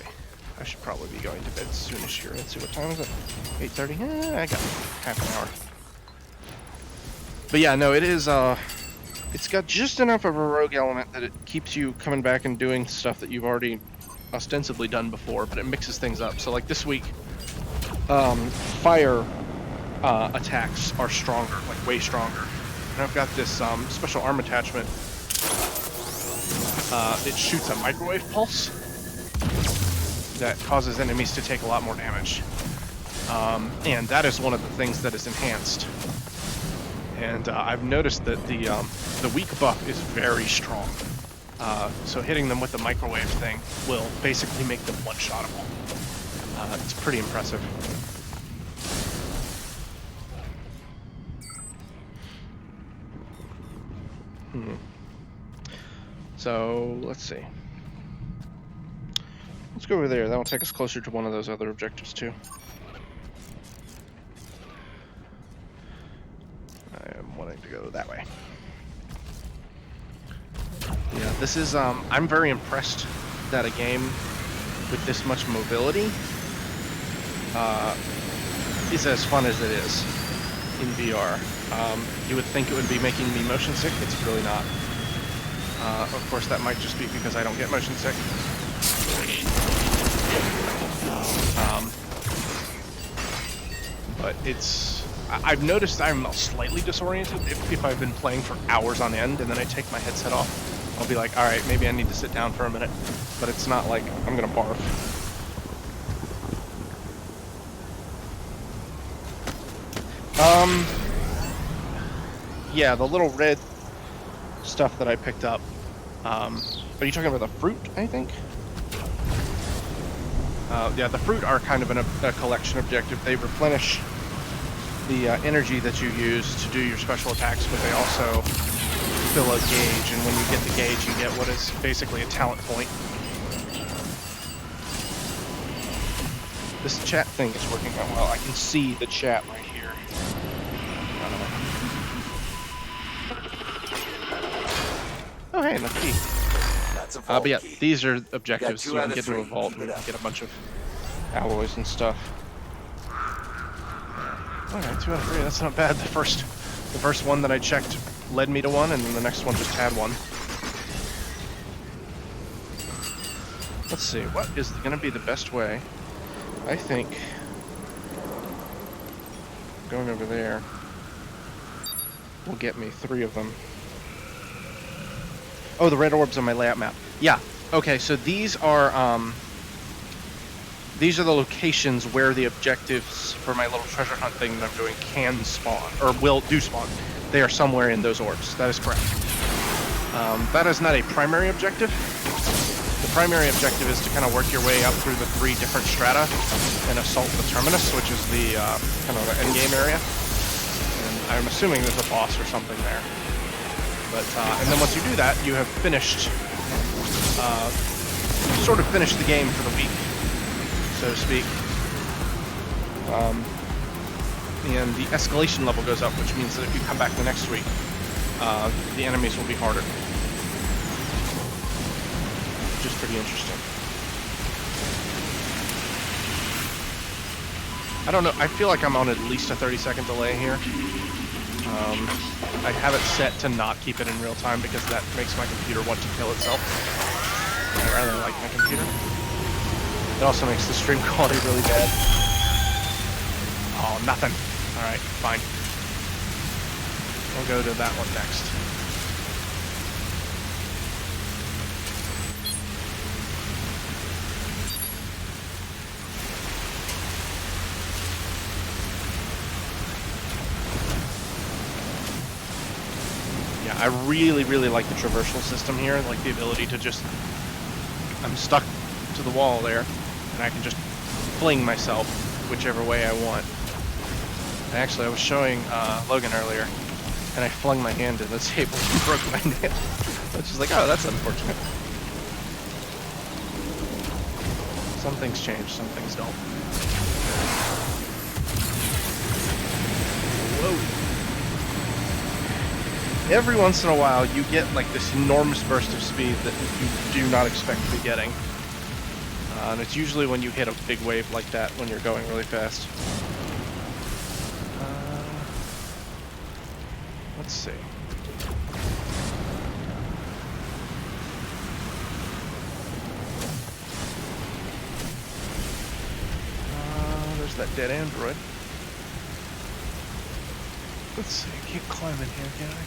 Speaker 1: I should probably be going to bed soonish here. Let's see, what time is it? 8:30? I got half an hour. But yeah, no, it is, it's got just enough of a rogue element that it keeps you coming back and doing stuff that you've already ostensibly done before, but it mixes things up. So like this week, fire attacks are stronger, like way stronger. And I've got this special arm attachment. It shoots a microwave pulse that causes enemies to take a lot more damage. And that is one of the things that is enhanced. And I've noticed that the weak buff is very strong. So hitting them with the microwave thing will basically make them one-shottable. It's pretty impressive. So, let's see. Let's go over there. That'll take us closer to one of those other objectives, too. I am wanting to go that way. Yeah, this is, I'm very impressed that a game with this much mobility is as fun as it is in VR. You would think it would be making me motion sick. It's really not. Of course, that might just be because I don't get motion sick. But it's... I've noticed I'm slightly disoriented if I've been playing for hours on end and then I take my headset off. I'll be like, alright, maybe I need to sit down for a minute. But it's not like I'm gonna barf. Yeah, the little red stuff that I picked up. Are you talking about the fruit, I think? Yeah, the fruit are kind of a collection objective. They replenish the energy that you use to do your special attacks, but they also fill a gauge, and when you get the gauge, you get what is basically a talent point. This chat thing is working out well. I can see the chat right here. Oh, hey, another key.
Speaker 4: That's a vault
Speaker 1: But yeah,
Speaker 4: key.
Speaker 1: these are objectives.
Speaker 4: two
Speaker 1: You
Speaker 4: out
Speaker 1: can
Speaker 4: of
Speaker 1: get into a
Speaker 4: three.
Speaker 1: vault
Speaker 4: Keep
Speaker 1: and
Speaker 4: it up.
Speaker 1: get a bunch of alloys and stuff. Okay, 2 out of 3. That's not bad. The first one that I checked led me to one, and then the next one just had one. Let's see, what is going to be the best way? I think going over there will get me 3 of them. Oh, the red orbs on my layout map. Yeah. Okay, so these are the locations where the objectives for my little treasure hunt thing that I'm doing can spawn, or do spawn. They are somewhere in those orbs. That is correct. That is not a primary objective. The primary objective is to kind of work your way up through the 3 different strata and assault the terminus, which is the kind of the endgame area. And I'm assuming there's a boss or something there. But and then once you do that, you have finished, sort of finished the game for the week, so to speak. And the escalation level goes up, which means that if you come back the next week, the enemies will be harder. Which is pretty interesting. I don't know, I feel like I'm on at least a 30-second delay here. I have it set to not keep it in real time because that makes my computer want to kill itself. I rather like my computer. It also makes the stream quality really bad. Oh, nothing. Alright, fine. We'll go to that one next. I really, really like the traversal system here, like the ability to just, I'm stuck to the wall there, and I can just fling myself whichever way I want. And actually, I was showing Logan earlier, and I flung my hand to the table and broke my nail. I was just like, oh, that's unfortunate. Some things change, some things don't. Whoa. Every once in a while, you get like this enormous burst of speed that you do not expect to be getting. And it's usually when you hit a big wave like that when you're going really fast. Let's see. There's that dead android. Let's see, I can't climb in here, can I?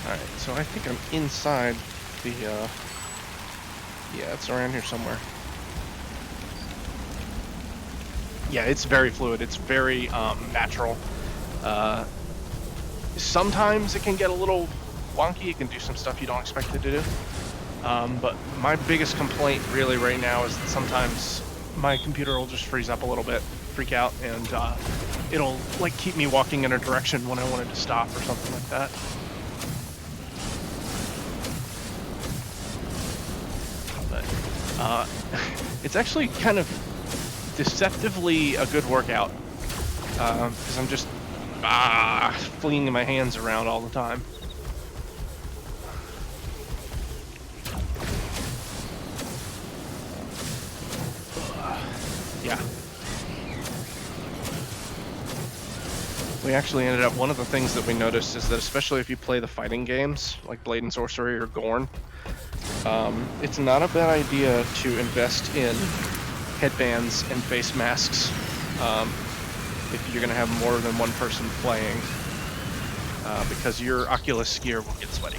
Speaker 1: Alright, so I think I'm inside the, yeah, it's around here somewhere. Yeah, it's very fluid, it's very, natural. Sometimes it can get a little wonky, it can do some stuff you don't expect it to do. But my biggest complaint really right now is that sometimes my computer will just freeze up a little bit, freak out, and, it'll, like, keep me walking in a direction when I wanted to stop or something like that. It's actually kind of deceptively a good workout, because I'm just flinging my hands around all the time. Yeah. We actually ended up, one of the things that we noticed is that especially if you play the fighting games, like Blade and Sorcery or Gorn, it's not a bad idea to invest in headbands and face masks if you're going to have more than one person playing. because your Oculus gear will get sweaty.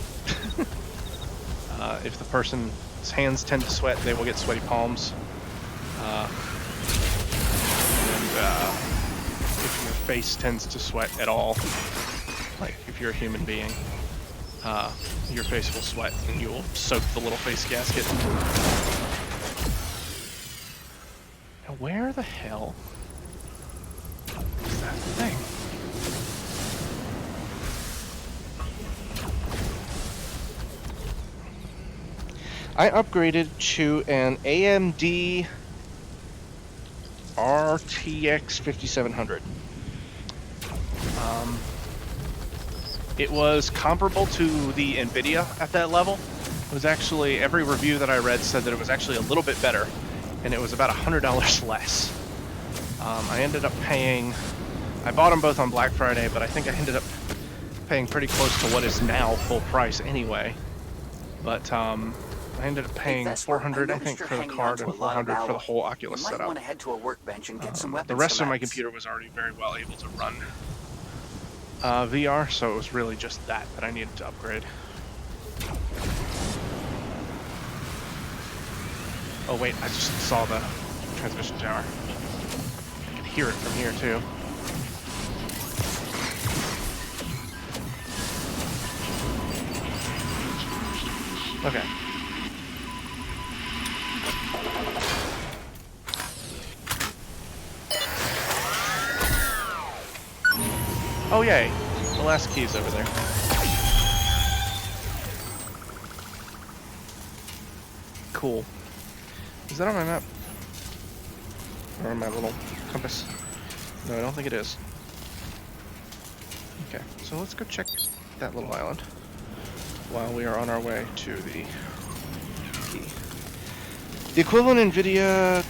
Speaker 1: If the person's hands tend to sweat, they will get sweaty palms. If your face tends to sweat at all, like if you're a human being, your face will sweat and you will soak the little face gasket. Now where the hell is that thing? I upgraded to an AMD RTX 5700. It was comparable to the NVIDIA at that level. It was actually, every review that I read said that it was actually a little bit better, and it was about $100 less. I ended up paying, I bought them both on Black Friday, but I think I ended up paying pretty close to what is now full price anyway. But I ended up paying $400, I think, for the card and $400 for the whole Oculus setup.
Speaker 4: Want to head to a workbench and get some weapons.
Speaker 1: The rest of my computer was already very well able to run VR, so it was really just that I needed to upgrade. Oh wait, I just saw the transmission tower. I can hear it from here too. Okay. Oh yay, the last key's over there. Cool. Is that on my map? Or on my little compass? No, I don't think it is. Okay, so let's go check that little island while we are on our way to the key. The equivalent NVIDIA...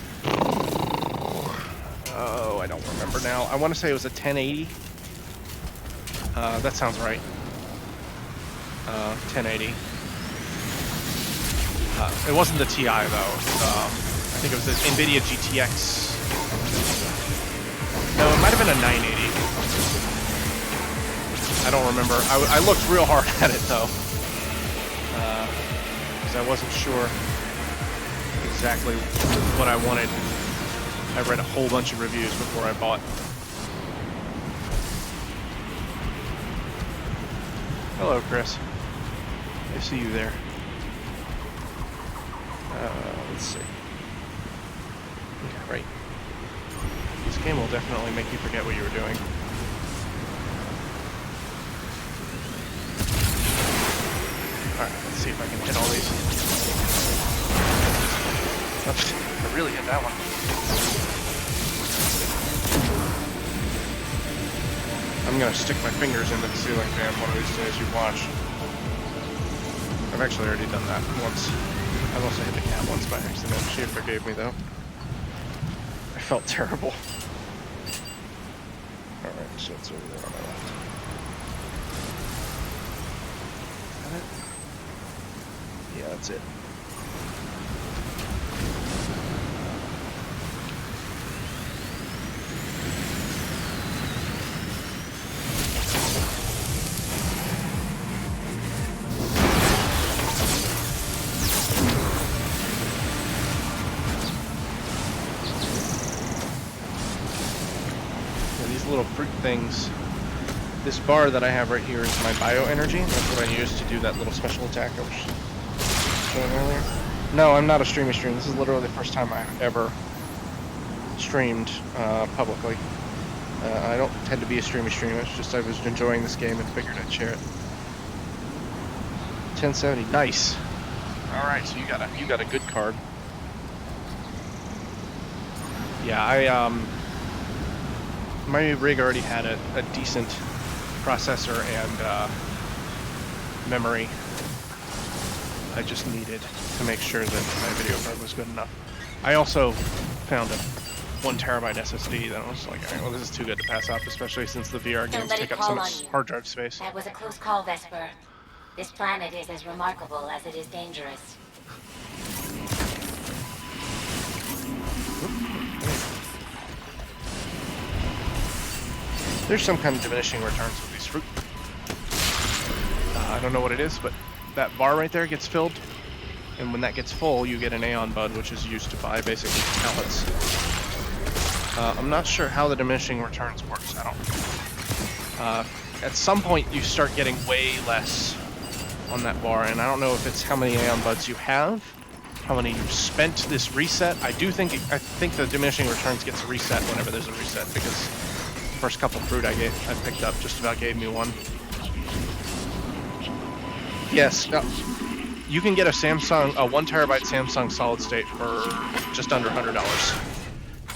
Speaker 1: Oh, I don't remember now. I want to say it was a 1080. That sounds right. 1080. It wasn't the TI though. I think it was the NVIDIA GTX. No, it might have been a 980. I don't remember. I looked real hard at it though, because I wasn't sure exactly what I wanted. I read a whole bunch of reviews before I bought. Hello, Chris. I see you there. Let's see. Yeah, right. This game will definitely make you forget what you were doing. Alright, let's see if I can hit all these. Oops, I really hit that one. I'm gonna stick my fingers into the ceiling fan one of these days, you watch. I've actually already done that once. I've also hit the cat once by accident. She forgave me though. I felt terrible. Alright, so it's over there on my left. Is that it? Yeah, that's it. Little fruit things. This bar that I have right here is my bioenergy. That's what I use to do that little special attack I was showing earlier. No, I'm not a streamy stream. This is literally the first time I've ever streamed publicly. I don't tend to be a streamy streamer. It's just I was enjoying this game and figured I'd share it. 1070, nice. All right, so you got a good card. Yeah, my rig already had a decent processor and memory. I just needed to make sure that my video card was good enough. I also found a 1 terabyte SSD that I was like, well, this is too good to pass up, especially since the VR games take up so much hard drive space.
Speaker 2: That was a close call, Vesper. This planet is as remarkable as it is dangerous.
Speaker 1: There's some kind of diminishing returns with these fruit. I don't know what it is, but that bar right there gets filled, and when that gets full, you get an Aeon Bud, which is used to buy basically pellets. I'm not sure how the diminishing returns works. I don't. At some point, you start getting way less on that bar, and I don't know if it's how many Aeon Buds you have, how many you've spent this reset. I think the diminishing returns gets reset whenever there's a reset, because the first couple fruit I picked up just about gave me one. Yes, you can get a 1 terabyte Samsung solid state for just under $100.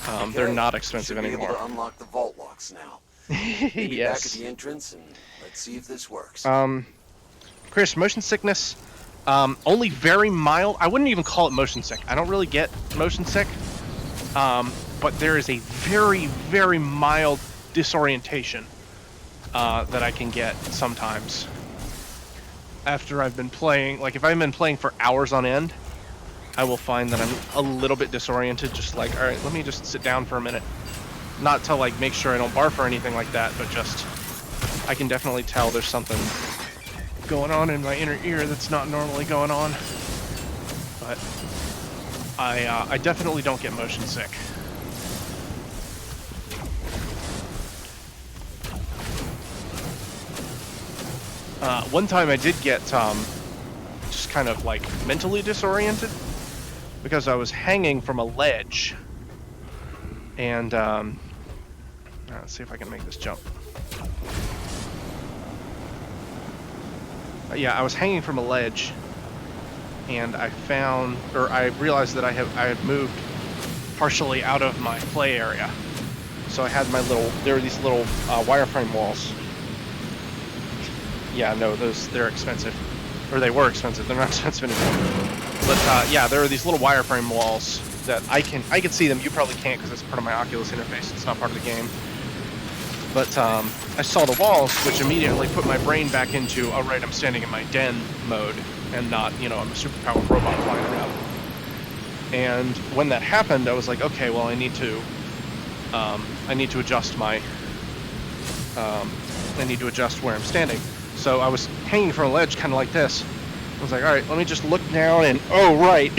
Speaker 5: Okay,
Speaker 1: they're not expensive
Speaker 5: should be
Speaker 1: anymore.
Speaker 5: Able to unlock the vault locks now. Maybe
Speaker 1: Yes.
Speaker 5: back at the entrance, and let's see if this works.
Speaker 1: Chris, motion sickness, only very mild. I wouldn't even call it motion sick. I don't really get motion sick, but there is a very, very mild disorientation that I can get sometimes after I've been playing. Like, if I've been playing for hours on end, I will find that I'm a little bit disoriented, just like, all right, let me just sit down for a minute. Not to, like, make sure I don't barf or anything like that, but just, I can definitely tell there's something going on in my inner ear that's not normally going on. But I definitely don't get motion sick. One time I did get just kind of like mentally disoriented because I was hanging from a ledge, and let's see if I can make this jump. Yeah, I was hanging from a ledge, and I realized that I had moved partially out of my play area. So I had there were these little wireframe walls. Yeah, no, they're expensive. Or they were expensive, they're not expensive anymore. But yeah, there are these little wireframe walls that I can see them. You probably can't because it's part of my Oculus interface, it's not part of the game. But I saw the walls, which immediately put my brain back into, oh right, I'm standing in my den mode, and not, I'm a superpowered robot flying around. And when that happened, I was like, okay, well, I need to adjust where I'm standing. So I was hanging from a ledge, kind of like this. I was like, all right, let me just look down and, oh, right.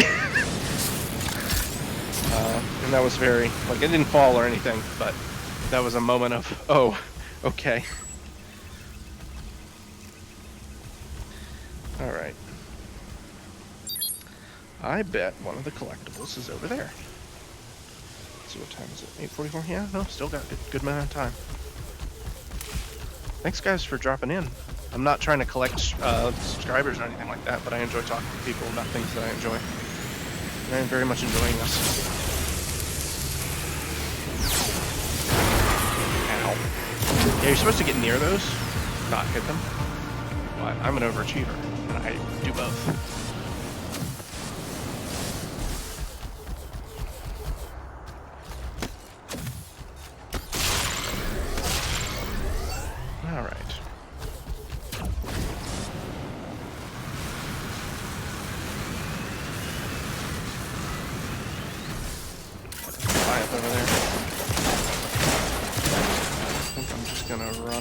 Speaker 1: And that was very, like, it didn't fall or anything, but that was a moment of, oh, okay. All right. I bet one of the collectibles is over there. Let's see, what time is it? 8:44? Yeah, no, still got a good amount of time. Thanks, guys, for dropping in. I'm not trying to collect subscribers or anything like that, but I enjoy talking to people about things that I enjoy. And I'm very much enjoying this. Ow. Yeah, you're supposed to get near those, not hit them. But I'm an overachiever, and I do both.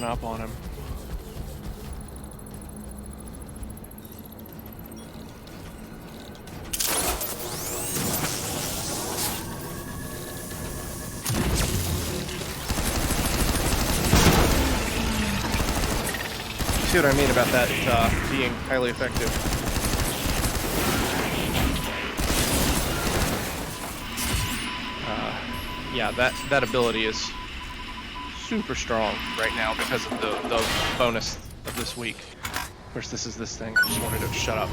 Speaker 1: Up on him. See what I mean about that being highly effective. Yeah, that ability is super strong right now because of the bonus of this week. Of course, this is this thing. I just wanted to shut up.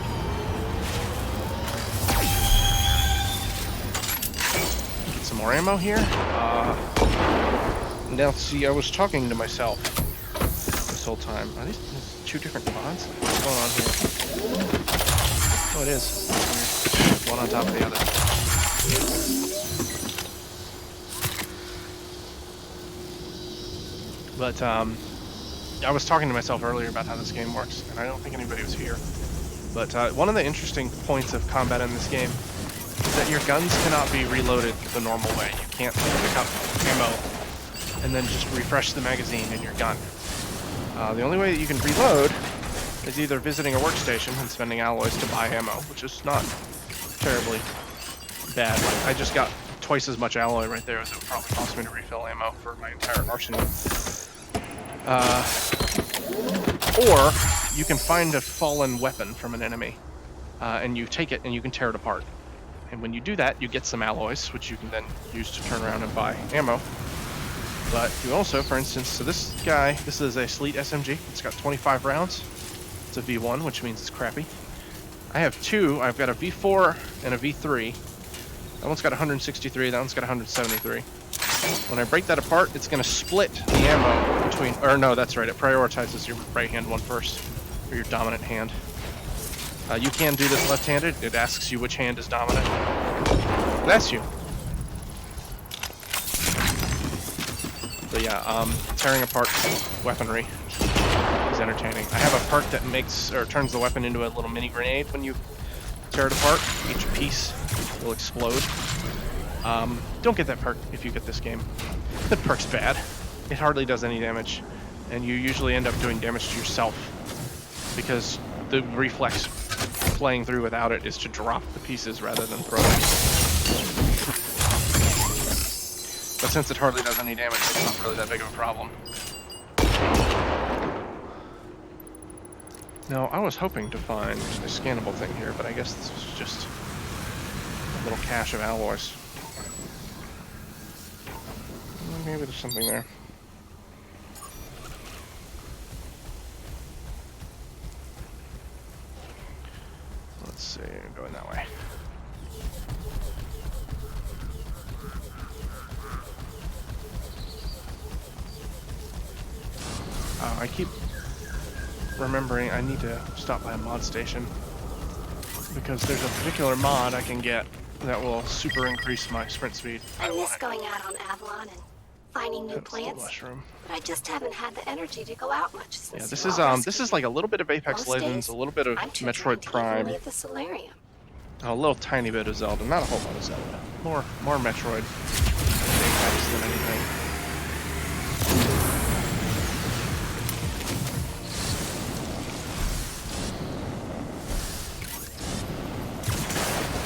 Speaker 1: Get some more ammo here. Now, see, I was talking to myself this whole time. Are these two different pods? What's going on here? Oh, it is. One on top of the other. But I was talking to myself earlier about how this game works, and I don't think anybody was here. But one of the interesting points of combat in this game is that your guns cannot be reloaded the normal way. You can't pick up ammo and then just refresh the magazine in your gun. The only way that you can reload is either visiting a workstation and spending alloys to buy ammo, which is not terribly bad. Like, I just got twice as much alloy right there as it would probably cost me to refill ammo for my entire arsenal. Or you can find a fallen weapon from an enemy, and you take it and you can tear it apart. And when you do that, you get some alloys, which you can then use to turn around and buy ammo. But you also, for instance, so this guy, this is a Sleet SMG. It's got 25 rounds. It's a V1, which means it's crappy. I have two. I've got a V4 and a V3. That one's got 163, that one's got 173. When I break that apart, it's going to split the ammo between, or no, that's right, it prioritizes your right hand one first, or your dominant hand. You can do this left-handed. It asks you which hand is dominant. That's you. But yeah, tearing apart weaponry is entertaining. I have a perk that makes, or turns the weapon into a little mini grenade when you tear it apart. Each piece will explode. Don't get that perk if you get this game. The perk's bad. It hardly does any damage, and you usually end up doing damage to yourself because the reflex playing through without it is to drop the pieces rather than throw them. But since it hardly does any damage, it's not really that big of a problem. Now, I was hoping to find a scannable thing here, but I guess this was just a little cache of alloys. Maybe there's something there. Let's see, going that way. I keep remembering I need to stop by a mod station because there's a particular mod I can get that will super increase my sprint speed.
Speaker 3: I miss going out on Avalon and finding new
Speaker 1: That's the
Speaker 3: plants,
Speaker 1: mushroom.
Speaker 3: but I just haven't had the energy to go out much since.
Speaker 1: Yeah,
Speaker 3: you
Speaker 1: this is like a little bit of Apex
Speaker 3: Most
Speaker 1: Legends,
Speaker 3: days,
Speaker 1: a little bit of
Speaker 3: I'm too
Speaker 1: Metroid
Speaker 3: tired to even
Speaker 1: Prime,
Speaker 3: leave the solarium.
Speaker 1: a little tiny bit of Zelda, not a whole lot of Zelda. More Metroid Apex than anything.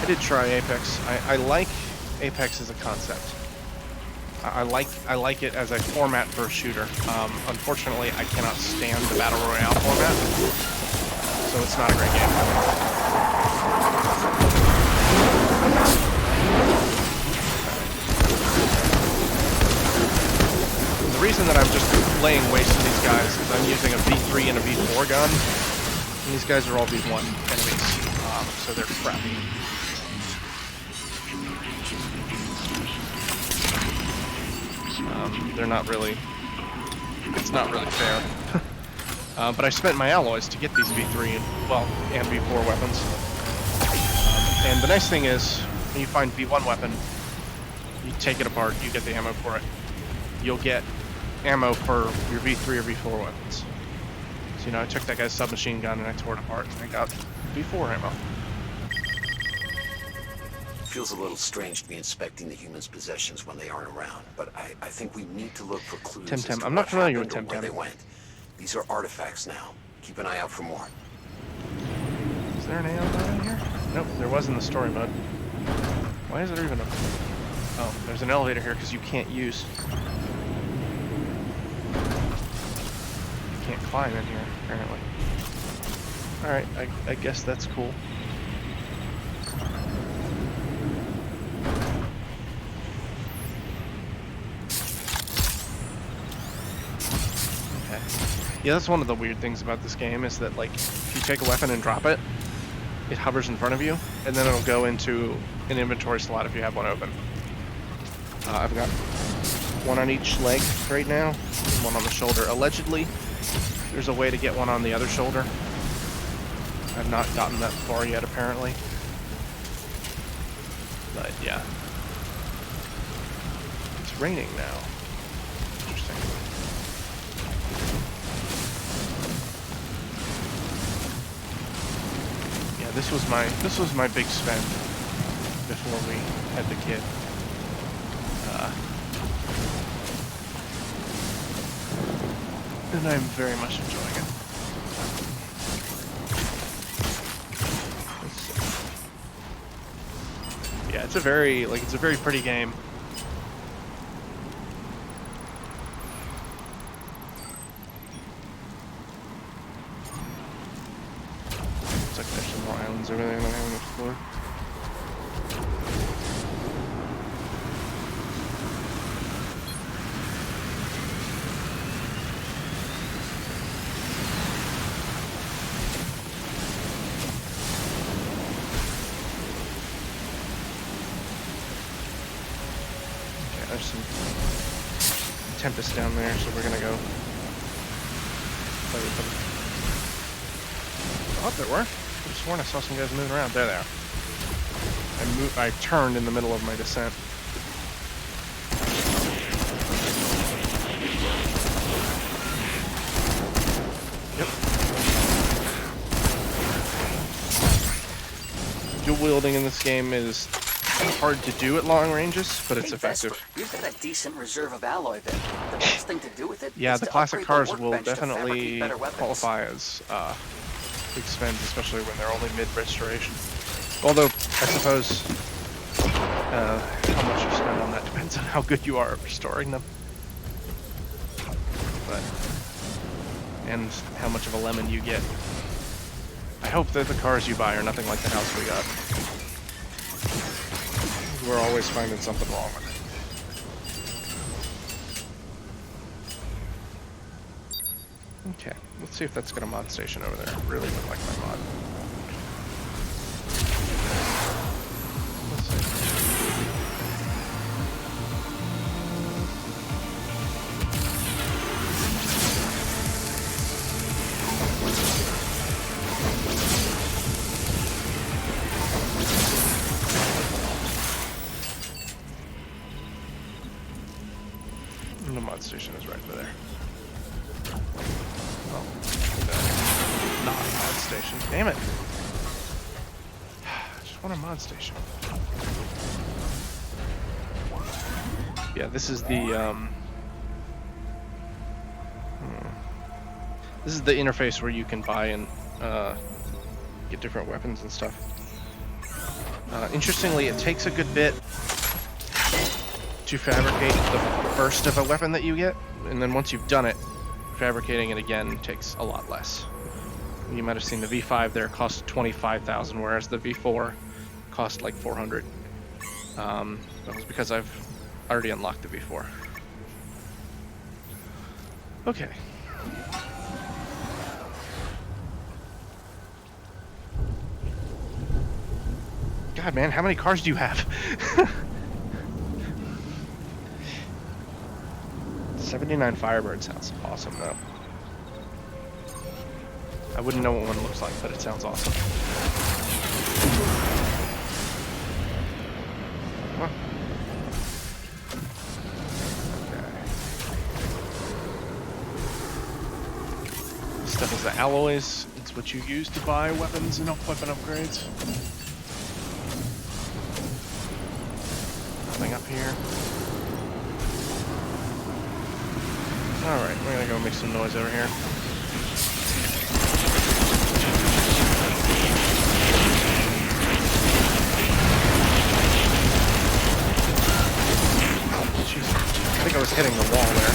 Speaker 1: I did try Apex. I like Apex as a concept. I like it as a format for a shooter. Unfortunately, I cannot stand the Battle Royale format, so it's not a great game. The reason that I'm just laying waste to these guys is I'm using a V3 and a V4 gun, and these guys are all V1 enemies, so they're crappy. They're not really, it's not really fair. But I spent my alloys to get these V3 and V4 weapons. And the nice thing is, when you find V1 weapon, you take it apart, you get the ammo for it. You'll get ammo for your V3 or V4 weapons. So, you know, I took that guy's submachine gun and I tore it apart and I got V4 ammo.
Speaker 5: Feels a little strange to be inspecting the humans' possessions when they aren't around, but I think we need to look for clues as to
Speaker 1: I'm not
Speaker 5: what
Speaker 1: familiar with
Speaker 5: happened or where
Speaker 1: Temtem.
Speaker 5: they went. These are artifacts now. Keep an eye out for more.
Speaker 1: Is there an AO mode in here? Nope, there was in the story mode. Why is there even a... Oh, there's an elevator here because you can't use... You can't climb in here, apparently. Alright, I guess that's cool. Yeah, that's one of the weird things about this game is that, like, if you take a weapon and drop it, it hovers in front of you, and then it'll go into an inventory slot if you have one open. I've got one on each leg right now, and one on the shoulder. Allegedly, there's a way to get one on the other shoulder. I've not gotten that far yet, apparently. But, yeah. It's raining now. Interesting. This was my big spend before we had the kid. And I'm very much enjoying it. Yeah, it's a very pretty game. Looks like there's some more islands over there that I haven't explored. There's some Tempest down there, so we're gonna go play with them. Oh, there were. I could have sworn I saw some guys moving around. There they are. I turned in the middle of my descent. Yep. Dual wielding in this game is hard to do at long ranges, but it's
Speaker 4: Hey,
Speaker 1: effective.
Speaker 4: Vesper, you've got a decent reserve of alloy there. The best thing to do with it
Speaker 1: Yeah,
Speaker 4: is
Speaker 1: the
Speaker 4: to
Speaker 1: classic
Speaker 4: upgrade
Speaker 1: cars
Speaker 4: the
Speaker 1: will
Speaker 4: workbench to
Speaker 1: definitely
Speaker 4: fabricate better weapons.
Speaker 1: qualify as big spends, especially when they're only mid-restoration. Although, I suppose how much you spend on that depends on how good you are at restoring them. And how much of a lemon you get. I hope that the cars you buy are nothing like the house we got. We're always finding something wrong with it. Okay, let's see if that's got a mod station over there. Really would like my mod. Let's see. And the mod station is right over there. Oh, not a mod station. Damn it! I just want a mod station. Yeah, this is the this is the interface where you can buy and get different weapons and stuff. Interestingly, it takes a good bit to fabricate the first of a weapon that you get, and then once you've done it, fabricating it again takes a lot less. You might have seen the V5 there cost 25,000, whereas the V4 cost like 400. That was because I've already unlocked the V4. Okay. God, man, how many cars do you have? 79 Firebird sounds awesome, though. I wouldn't know what one looks like, but it sounds awesome. Huh. Okay. This stuff is the alloys. It's what you use to buy weapons and weapon upgrades. Nothing up here. Alright, we're gonna go make some noise over here. Jeez, I think I was hitting the wall there.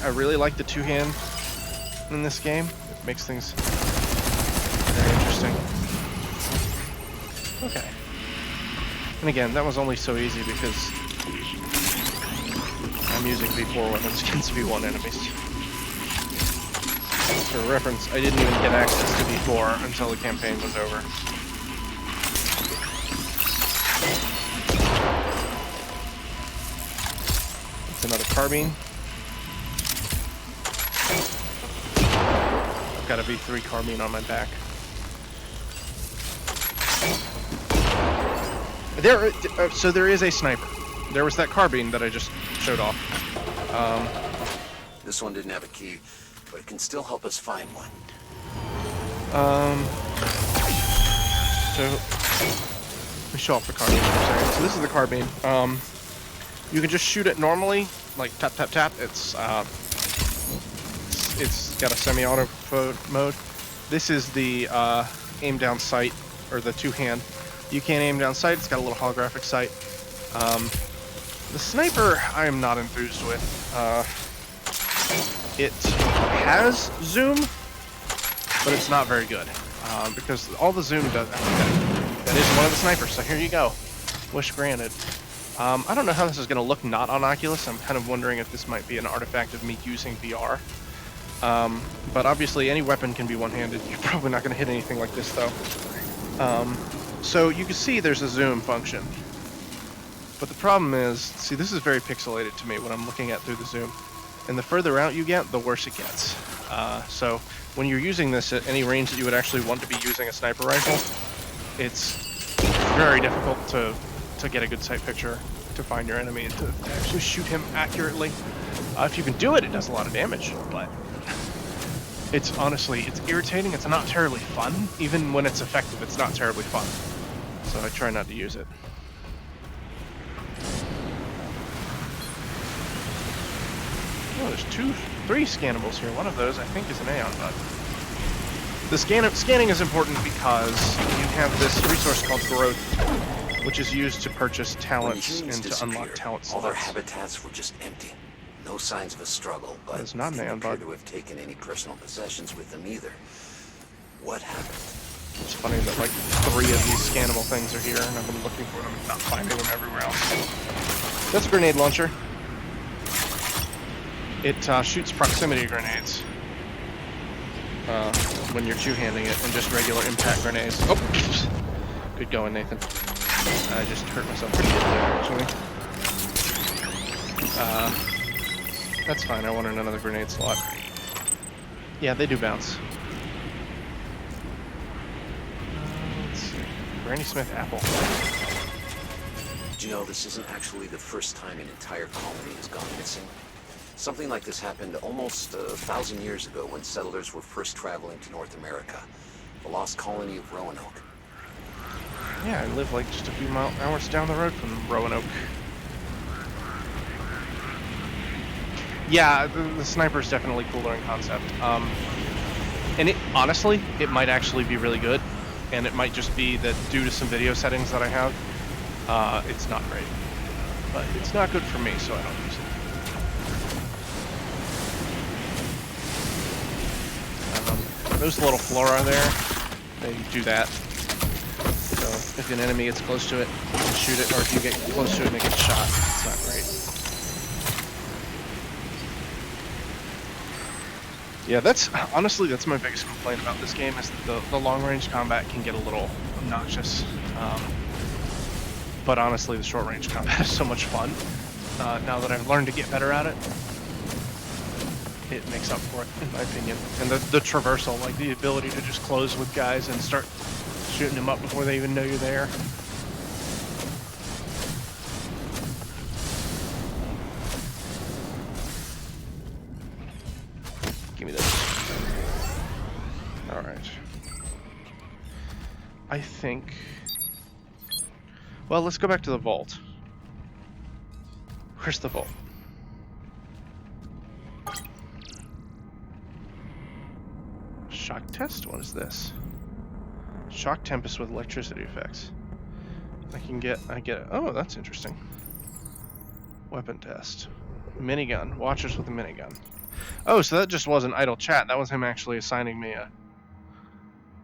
Speaker 1: I really like the two-hand in this game. It makes things very interesting. Okay. And again, that was only so easy because I'm using V4 weapons against V1 enemies. For reference, I didn't even get access to V4 until the campaign was over. It's another carbine. I've got a V3 carbine on my back. So there is a sniper. There was that carbine that I just showed off.
Speaker 5: This one didn't have a key, but it can still help us find one.
Speaker 1: So let me show off the carbine for a second. So this is the carbine. You can just shoot it normally, like tap tap tap. It's got a semi-auto mode. This is the aim down sight, or the two-hand. You can't aim down sight. It's got a little holographic sight. The sniper, I am not enthused with. It has zoom, but it's not very good because all the zoom does. That is one of the snipers. So here you go. Wish granted. I don't know how this is going to look not on Oculus. I'm kind of wondering if this might be an artifact of me using VR. But obviously any weapon can be one-handed. You're probably not going to hit anything like this though. So you can see there's a zoom function. But the problem is, see, this is very pixelated to me when I'm looking at through the zoom. And the further out you get, the worse it gets. So when you're using this at any range that you would actually want to be using a sniper rifle, it's very difficult to get a good sight picture, to find your enemy, and to actually shoot him accurately. If you can do it, it does a lot of damage, but it's honestly, it's irritating. It's not terribly fun. Even when it's effective, it's not terribly fun. So I try not to use it. Oh, there's 3 scannables here. One of those, I think, is an Aeon bud. The scanning is important because you have this resource called growth, which is used to purchase talents and to unlock talent slots.
Speaker 5: All their habitats were just empty. No signs of a struggle, but
Speaker 1: it's not
Speaker 5: they
Speaker 1: an Aeon
Speaker 5: didn't appear
Speaker 1: bud.
Speaker 5: to have taken any personal possessions with them either. What happened?
Speaker 1: It's funny that like 3 of these scannable things are here, and I've been looking for them and not finding them everywhere else. That's a grenade launcher. It shoots proximity grenades when you're two-handing it, and just regular impact grenades. Oh, good going, Nathan. I just hurt myself pretty good there, actually. That's fine. I wanted another grenade slot. Yeah, they do bounce. Let's see. Granny Smith apple.
Speaker 5: Do you know, this isn't actually the first time an entire colony has gone missing? Something like this happened almost 1,000 years ago when settlers were first traveling to North America. The lost colony of Roanoke.
Speaker 1: Yeah, I live like just a few hours down the road from Roanoke. Yeah, the sniper's definitely cooler in concept. And it honestly, it might actually be really good. And it might just be that due to some video settings that I have, it's not great. But it's not good for me, so I don't use it. Those little flora there, they do that. So if an enemy gets close to it, you can shoot it, or if you get close to it and it gets shot, it's not great. Yeah, that's honestly, that's my biggest complaint about this game, is that the long-range combat can get a little obnoxious. But honestly, the short-range combat is so much fun. Now that I've learned to get better at it, it makes up for it, in my opinion. And the traversal, like the ability to just close with guys and start shooting them up before they even know you're there. Give me this. Alright. I think... Well, let's go back to the vault. Where's the vault? Shock test? What is this? Shock tempest with electricity effects. I get it. Oh, that's interesting. Weapon test. Minigun. Watchers with a minigun. Oh, so that just wasn't idle chat. That was him actually assigning me a...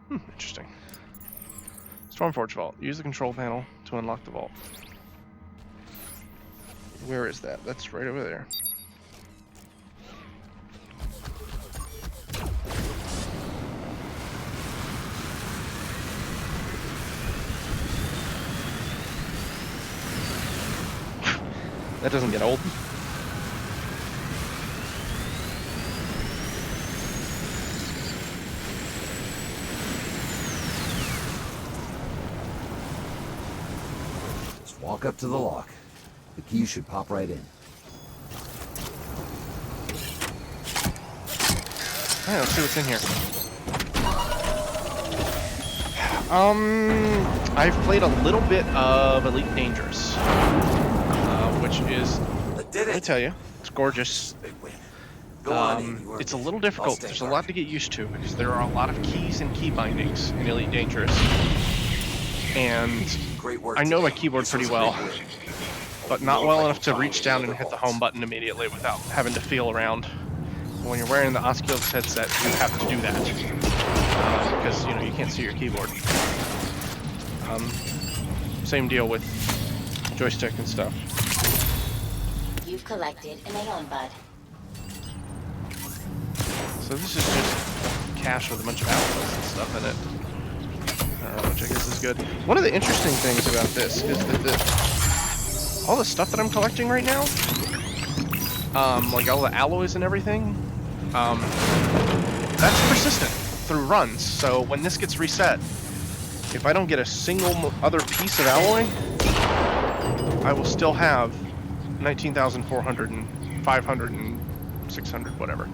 Speaker 1: interesting. Stormforge vault. Use the control panel to unlock the vault. Where is that? That's right over there. That doesn't get old.
Speaker 8: Just walk up to the lock. The key should pop right in.
Speaker 1: Alright, let's see what's in here. I've played a little bit of Elite Dangerous, which is Let me
Speaker 4: it?
Speaker 1: tell you, it's gorgeous.
Speaker 4: Big win. Go on in. You earned
Speaker 1: It's a
Speaker 4: it.
Speaker 1: little
Speaker 4: I'll
Speaker 1: difficult.
Speaker 4: stay
Speaker 1: There's a
Speaker 4: guard.
Speaker 1: lot to get used to because there are a lot of keys and key bindings in Elite Dangerous. And
Speaker 4: Great work
Speaker 1: I know my
Speaker 4: today.
Speaker 1: keyboard
Speaker 4: This
Speaker 1: pretty
Speaker 4: was a
Speaker 1: well,
Speaker 4: big win.
Speaker 1: but not
Speaker 4: North,
Speaker 1: well
Speaker 4: I
Speaker 1: enough
Speaker 4: can
Speaker 1: to
Speaker 4: find
Speaker 1: reach
Speaker 4: any
Speaker 1: down
Speaker 4: other
Speaker 1: and hit the
Speaker 4: vaults.
Speaker 1: home button immediately without having to feel around. When you're wearing the Oculus headset, you have to do that because you know you can't see your keyboard. Same deal with joystick and stuff.
Speaker 2: You've collected an Aeon Bud.
Speaker 1: So this is just cache with a bunch of outputs and stuff in it, which I guess is good. One of the interesting things about this is that all the stuff that I'm collecting right now, like all the alloys and everything, that's persistent through runs. So when this gets reset, if I don't get a single other piece of alloy, I will still have 19,400 and 500 and 600, whatever.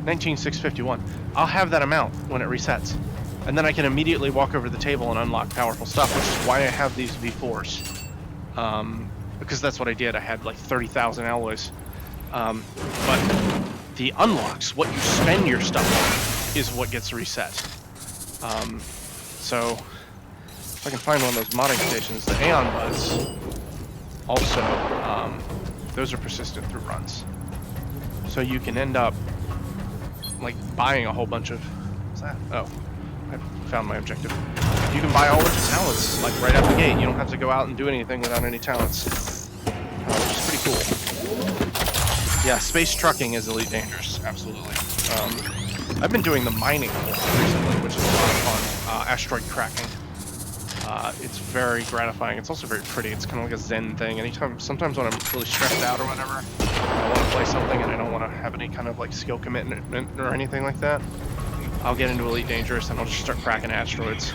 Speaker 1: 19,651. I'll have that amount when it resets. And then I can immediately walk over to the table and unlock powerful stuff, which is why I have these V4s. Because that's what I did. I had like 30,000 alloys. But the unlocks, what you spend your stuff on, is what gets reset. So, if I can find one of those modding stations, the Aeon Buds, also, those are persistent through runs. So you can end up like buying a whole bunch of, what's that? Oh, I found my objective. You can buy a whole bunch of talents, like right out the gate. You don't have to go out and do anything without any talents, which is pretty cool. Yeah, space trucking is Elite Dangerous, absolutely. I've been doing the mining a lot recently, which is a lot of fun. Asteroid cracking. It's very gratifying. It's also very pretty. It's kind of like a zen thing. Sometimes when I'm really stressed out or whatever, I want to play something and I don't want to have any kind of like skill commitment or anything like that, I'll get into Elite Dangerous and I'll just start cracking asteroids.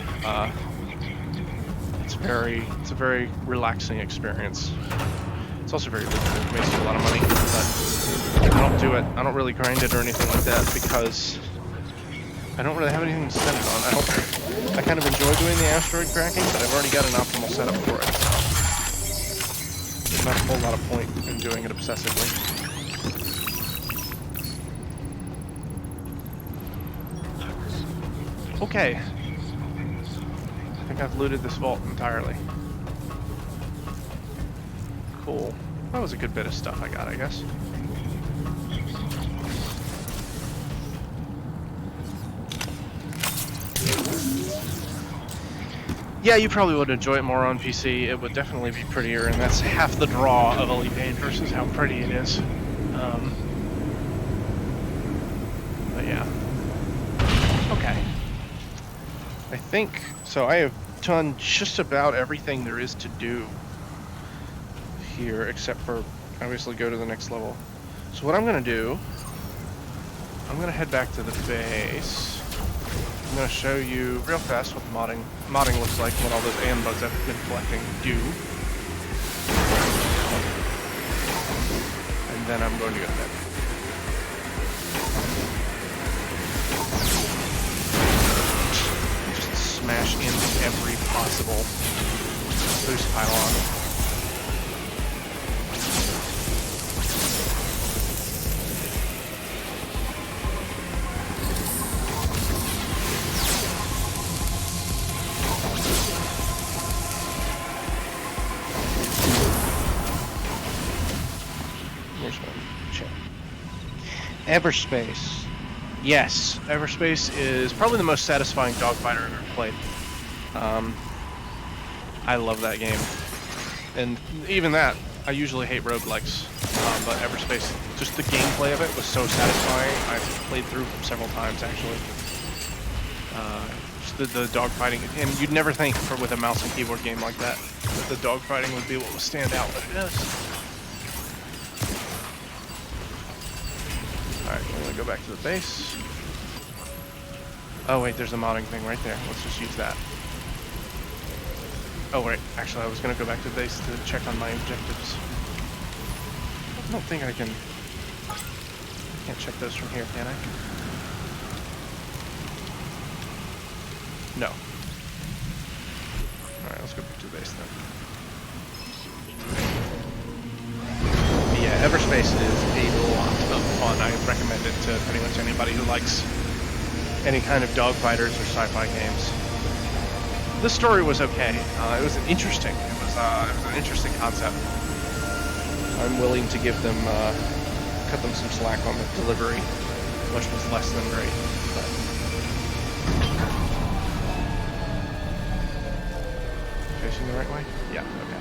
Speaker 1: It's a very relaxing experience. It's also very lucrative. It makes you a lot of money, but I don't really grind it or anything like that because I don't really have anything to spend it on. I kind of enjoy doing the asteroid cracking, but I've already got an optimal setup for it, so there's not a whole lot of point in doing it obsessively. Okay. I think I've looted this vault entirely. Cool. That was a good bit of stuff I got, I guess. Yeah, you probably would enjoy it more on PC. It would definitely be prettier, and that's half the draw of Elite Dangerous is how pretty it is. But yeah. Okay. I think, so I have done just about everything there is to do here, except for obviously go to the next level. So what I'm going to do, I'm going to head back to the base. I'm going to show you real fast what the modding looks like, what all those Aeon Buds I've been collecting do. And then I'm going to go to bed. Just smash into every possible boost pylon. Everspace. Yes, Everspace is probably the most satisfying dogfighter I've ever played. I love that game. And even that, I usually hate roguelikes. But Everspace, just the gameplay of it was so satisfying. I've played through several times, actually. Just the dogfighting. And you'd never think with a mouse and keyboard game like that the dogfighting would be what would stand out, but it is. Alright, I'm gonna go back to the base. Oh wait, there's a modding thing right there. Let's just use that. Oh wait, actually I was gonna go back to the base to check on my objectives. I don't think I can... Can't check those from here, can I? No. Alright, let's go back to the base then. Yeah. Everspace is a lot of fun. I recommend it to pretty much anybody who likes any kind of dogfighters or sci-fi games. The story was okay. It was interesting. It was an interesting concept. I'm willing to give them, cut them some slack on the delivery, which was less than great. But... Facing the right way? Yeah, okay.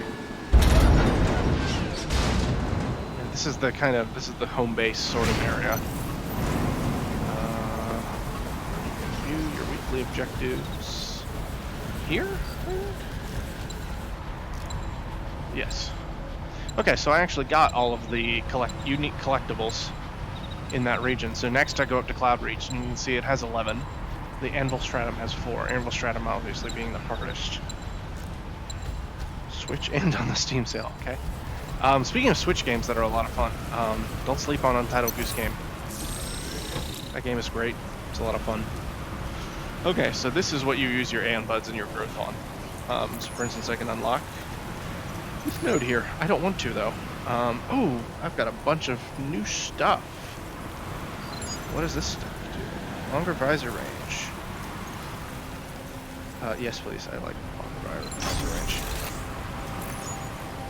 Speaker 1: And this is the home base sort of area. Review your weekly objectives. Here? Yes. Okay, so I actually got all of the unique collectibles in that region. So next I go up to Cloud Reach, and you can see it has 11. The Anvil Stratum has 4. Anvil Stratum obviously being the hardest. Switch and on the Steam sale, okay. Speaking of Switch games that are a lot of fun, don't sleep on Untitled Goose Game. That game is great. It's a lot of fun. Okay, so this is what you use your Aeon Buds and your growth on. So for instance, I can unlock this node here. I don't want to, though. Oh, I've got a bunch of new stuff. What does this stuff do? Longer visor range. Yes, please. I like longer visor range.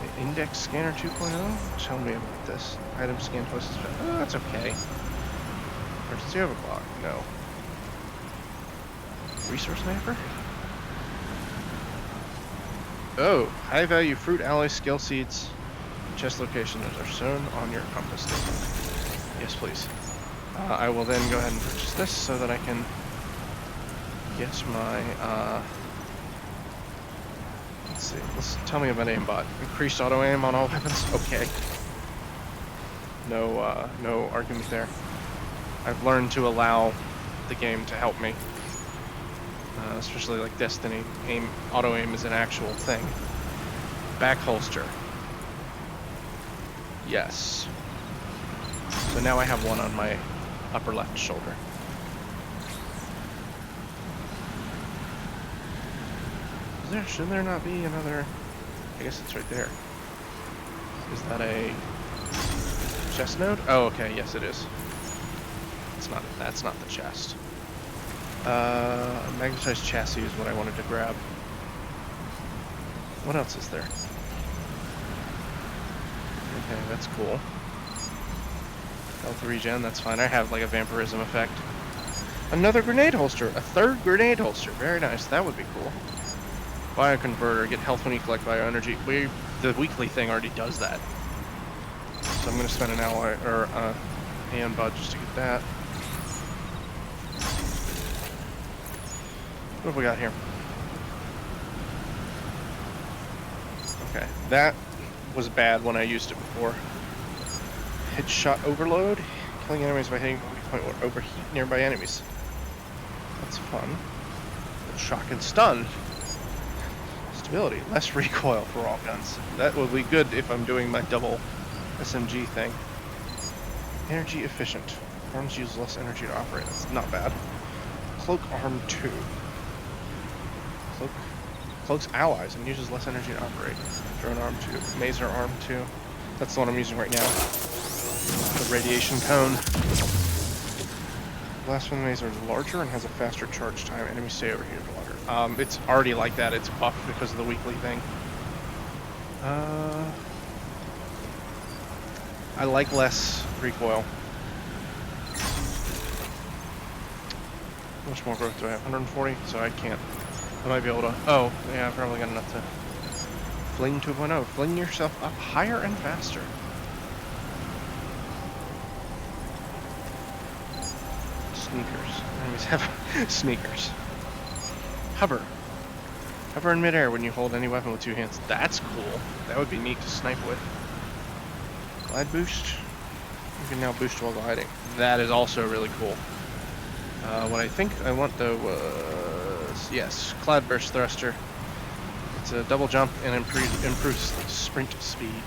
Speaker 1: The Index Scanner 2.0? Tell me about this. Item scan twice as fast. Oh, that's okay. Emergency overclock? No. Resource mapper? Oh, high value fruit alloy skill seeds. Chest locations are shown on your compass statement. Yes, please. I will then go ahead and purchase this so that I can get my, let's see, tell me about aimbot. Increased auto aim on all weapons? Okay. No, no argument there. I've learned to allow the game to help me. Especially like Destiny, auto aim is an actual thing. Back holster. Yes. So now I have one on my upper left shoulder. Should there not be another? I guess it's right there. Is that a chest node? Oh, okay. Yes, it is. It's not. That's not the chest. Magnetized chassis is what I wanted to grab. What else is there? Okay, that's cool. Health regen, that's fine. I have like a vampirism effect. Another grenade holster! A third grenade holster! Very nice, that would be cool. Bioconverter, get health when you collect bioenergy. The weekly thing already does that. So I'm gonna spend an alloy, or Aeon Bud just to get that. What have we got here? Okay, that was bad when I used it before. Headshot overload, killing enemies by hitting a point or overheat nearby enemies. That's fun. Shock and stun. Stability, less recoil for all guns. That will be good if I'm doing my double SMG thing. Energy efficient. Arms use less energy to operate. That's not bad. Cloak arm 2. Cloaks allies and uses less energy to operate. Drone arm 2. Mazer arm 2. That's the one I'm using right now. The radiation cone. Blast from the mazer is larger and has a faster charge time. Enemies stay overheated for longer. It's already like that. It's buffed because of the weekly thing. I like less recoil. How much more growth do I have? 140? So I can't. I might be able to... Oh, yeah, I've probably got enough to... Fling 2.0. Fling yourself up higher and faster. Sneakers. Enemies have sneakers. Hover. Hover in midair when you hold any weapon with 2 hands. That's cool. That would be neat to snipe with. Glide boost. You can now boost while gliding. That is also really cool. What I think I want though was, yes, Cloudburst Thruster. It's a double jump and improves sprint speed.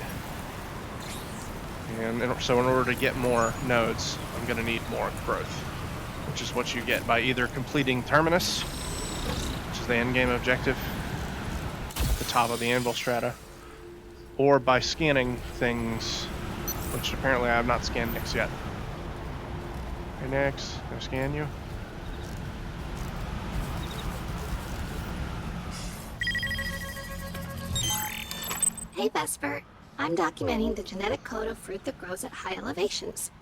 Speaker 1: And so in order to get more nodes, I'm going to need more growth, which is what you get by either completing Terminus, which is the endgame objective at the top of the Anvil Strata, or by scanning things which apparently I have not scanned Nix yet. Hey Nix, can I scan you?
Speaker 3: Hey Vesper, I'm documenting the genetic code of fruit that grows at high elevations.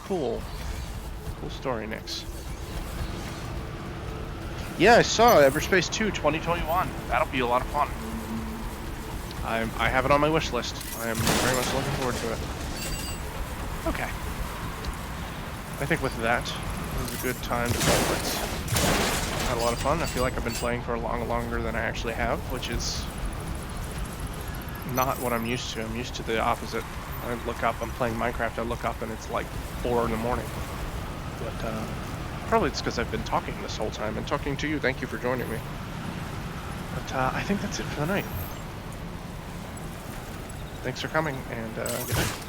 Speaker 1: Cool. Cool story, Nix. Yeah, I saw Everspace 2 2021. That'll be a lot of fun. I have it on my wish list. I am very much looking forward to it. Okay. I think with that, it was a good time to call quits. Had a lot of fun. I feel like I've been playing for longer than I actually have, which is not what I'm used to. I'm used to the opposite. I look up, I'm playing Minecraft, I look up and it's like 4 in the morning. But probably it's because I've been talking this whole time and talking to you. Thank you for joining me. But I think that's it for the night. Thanks for coming, and good night.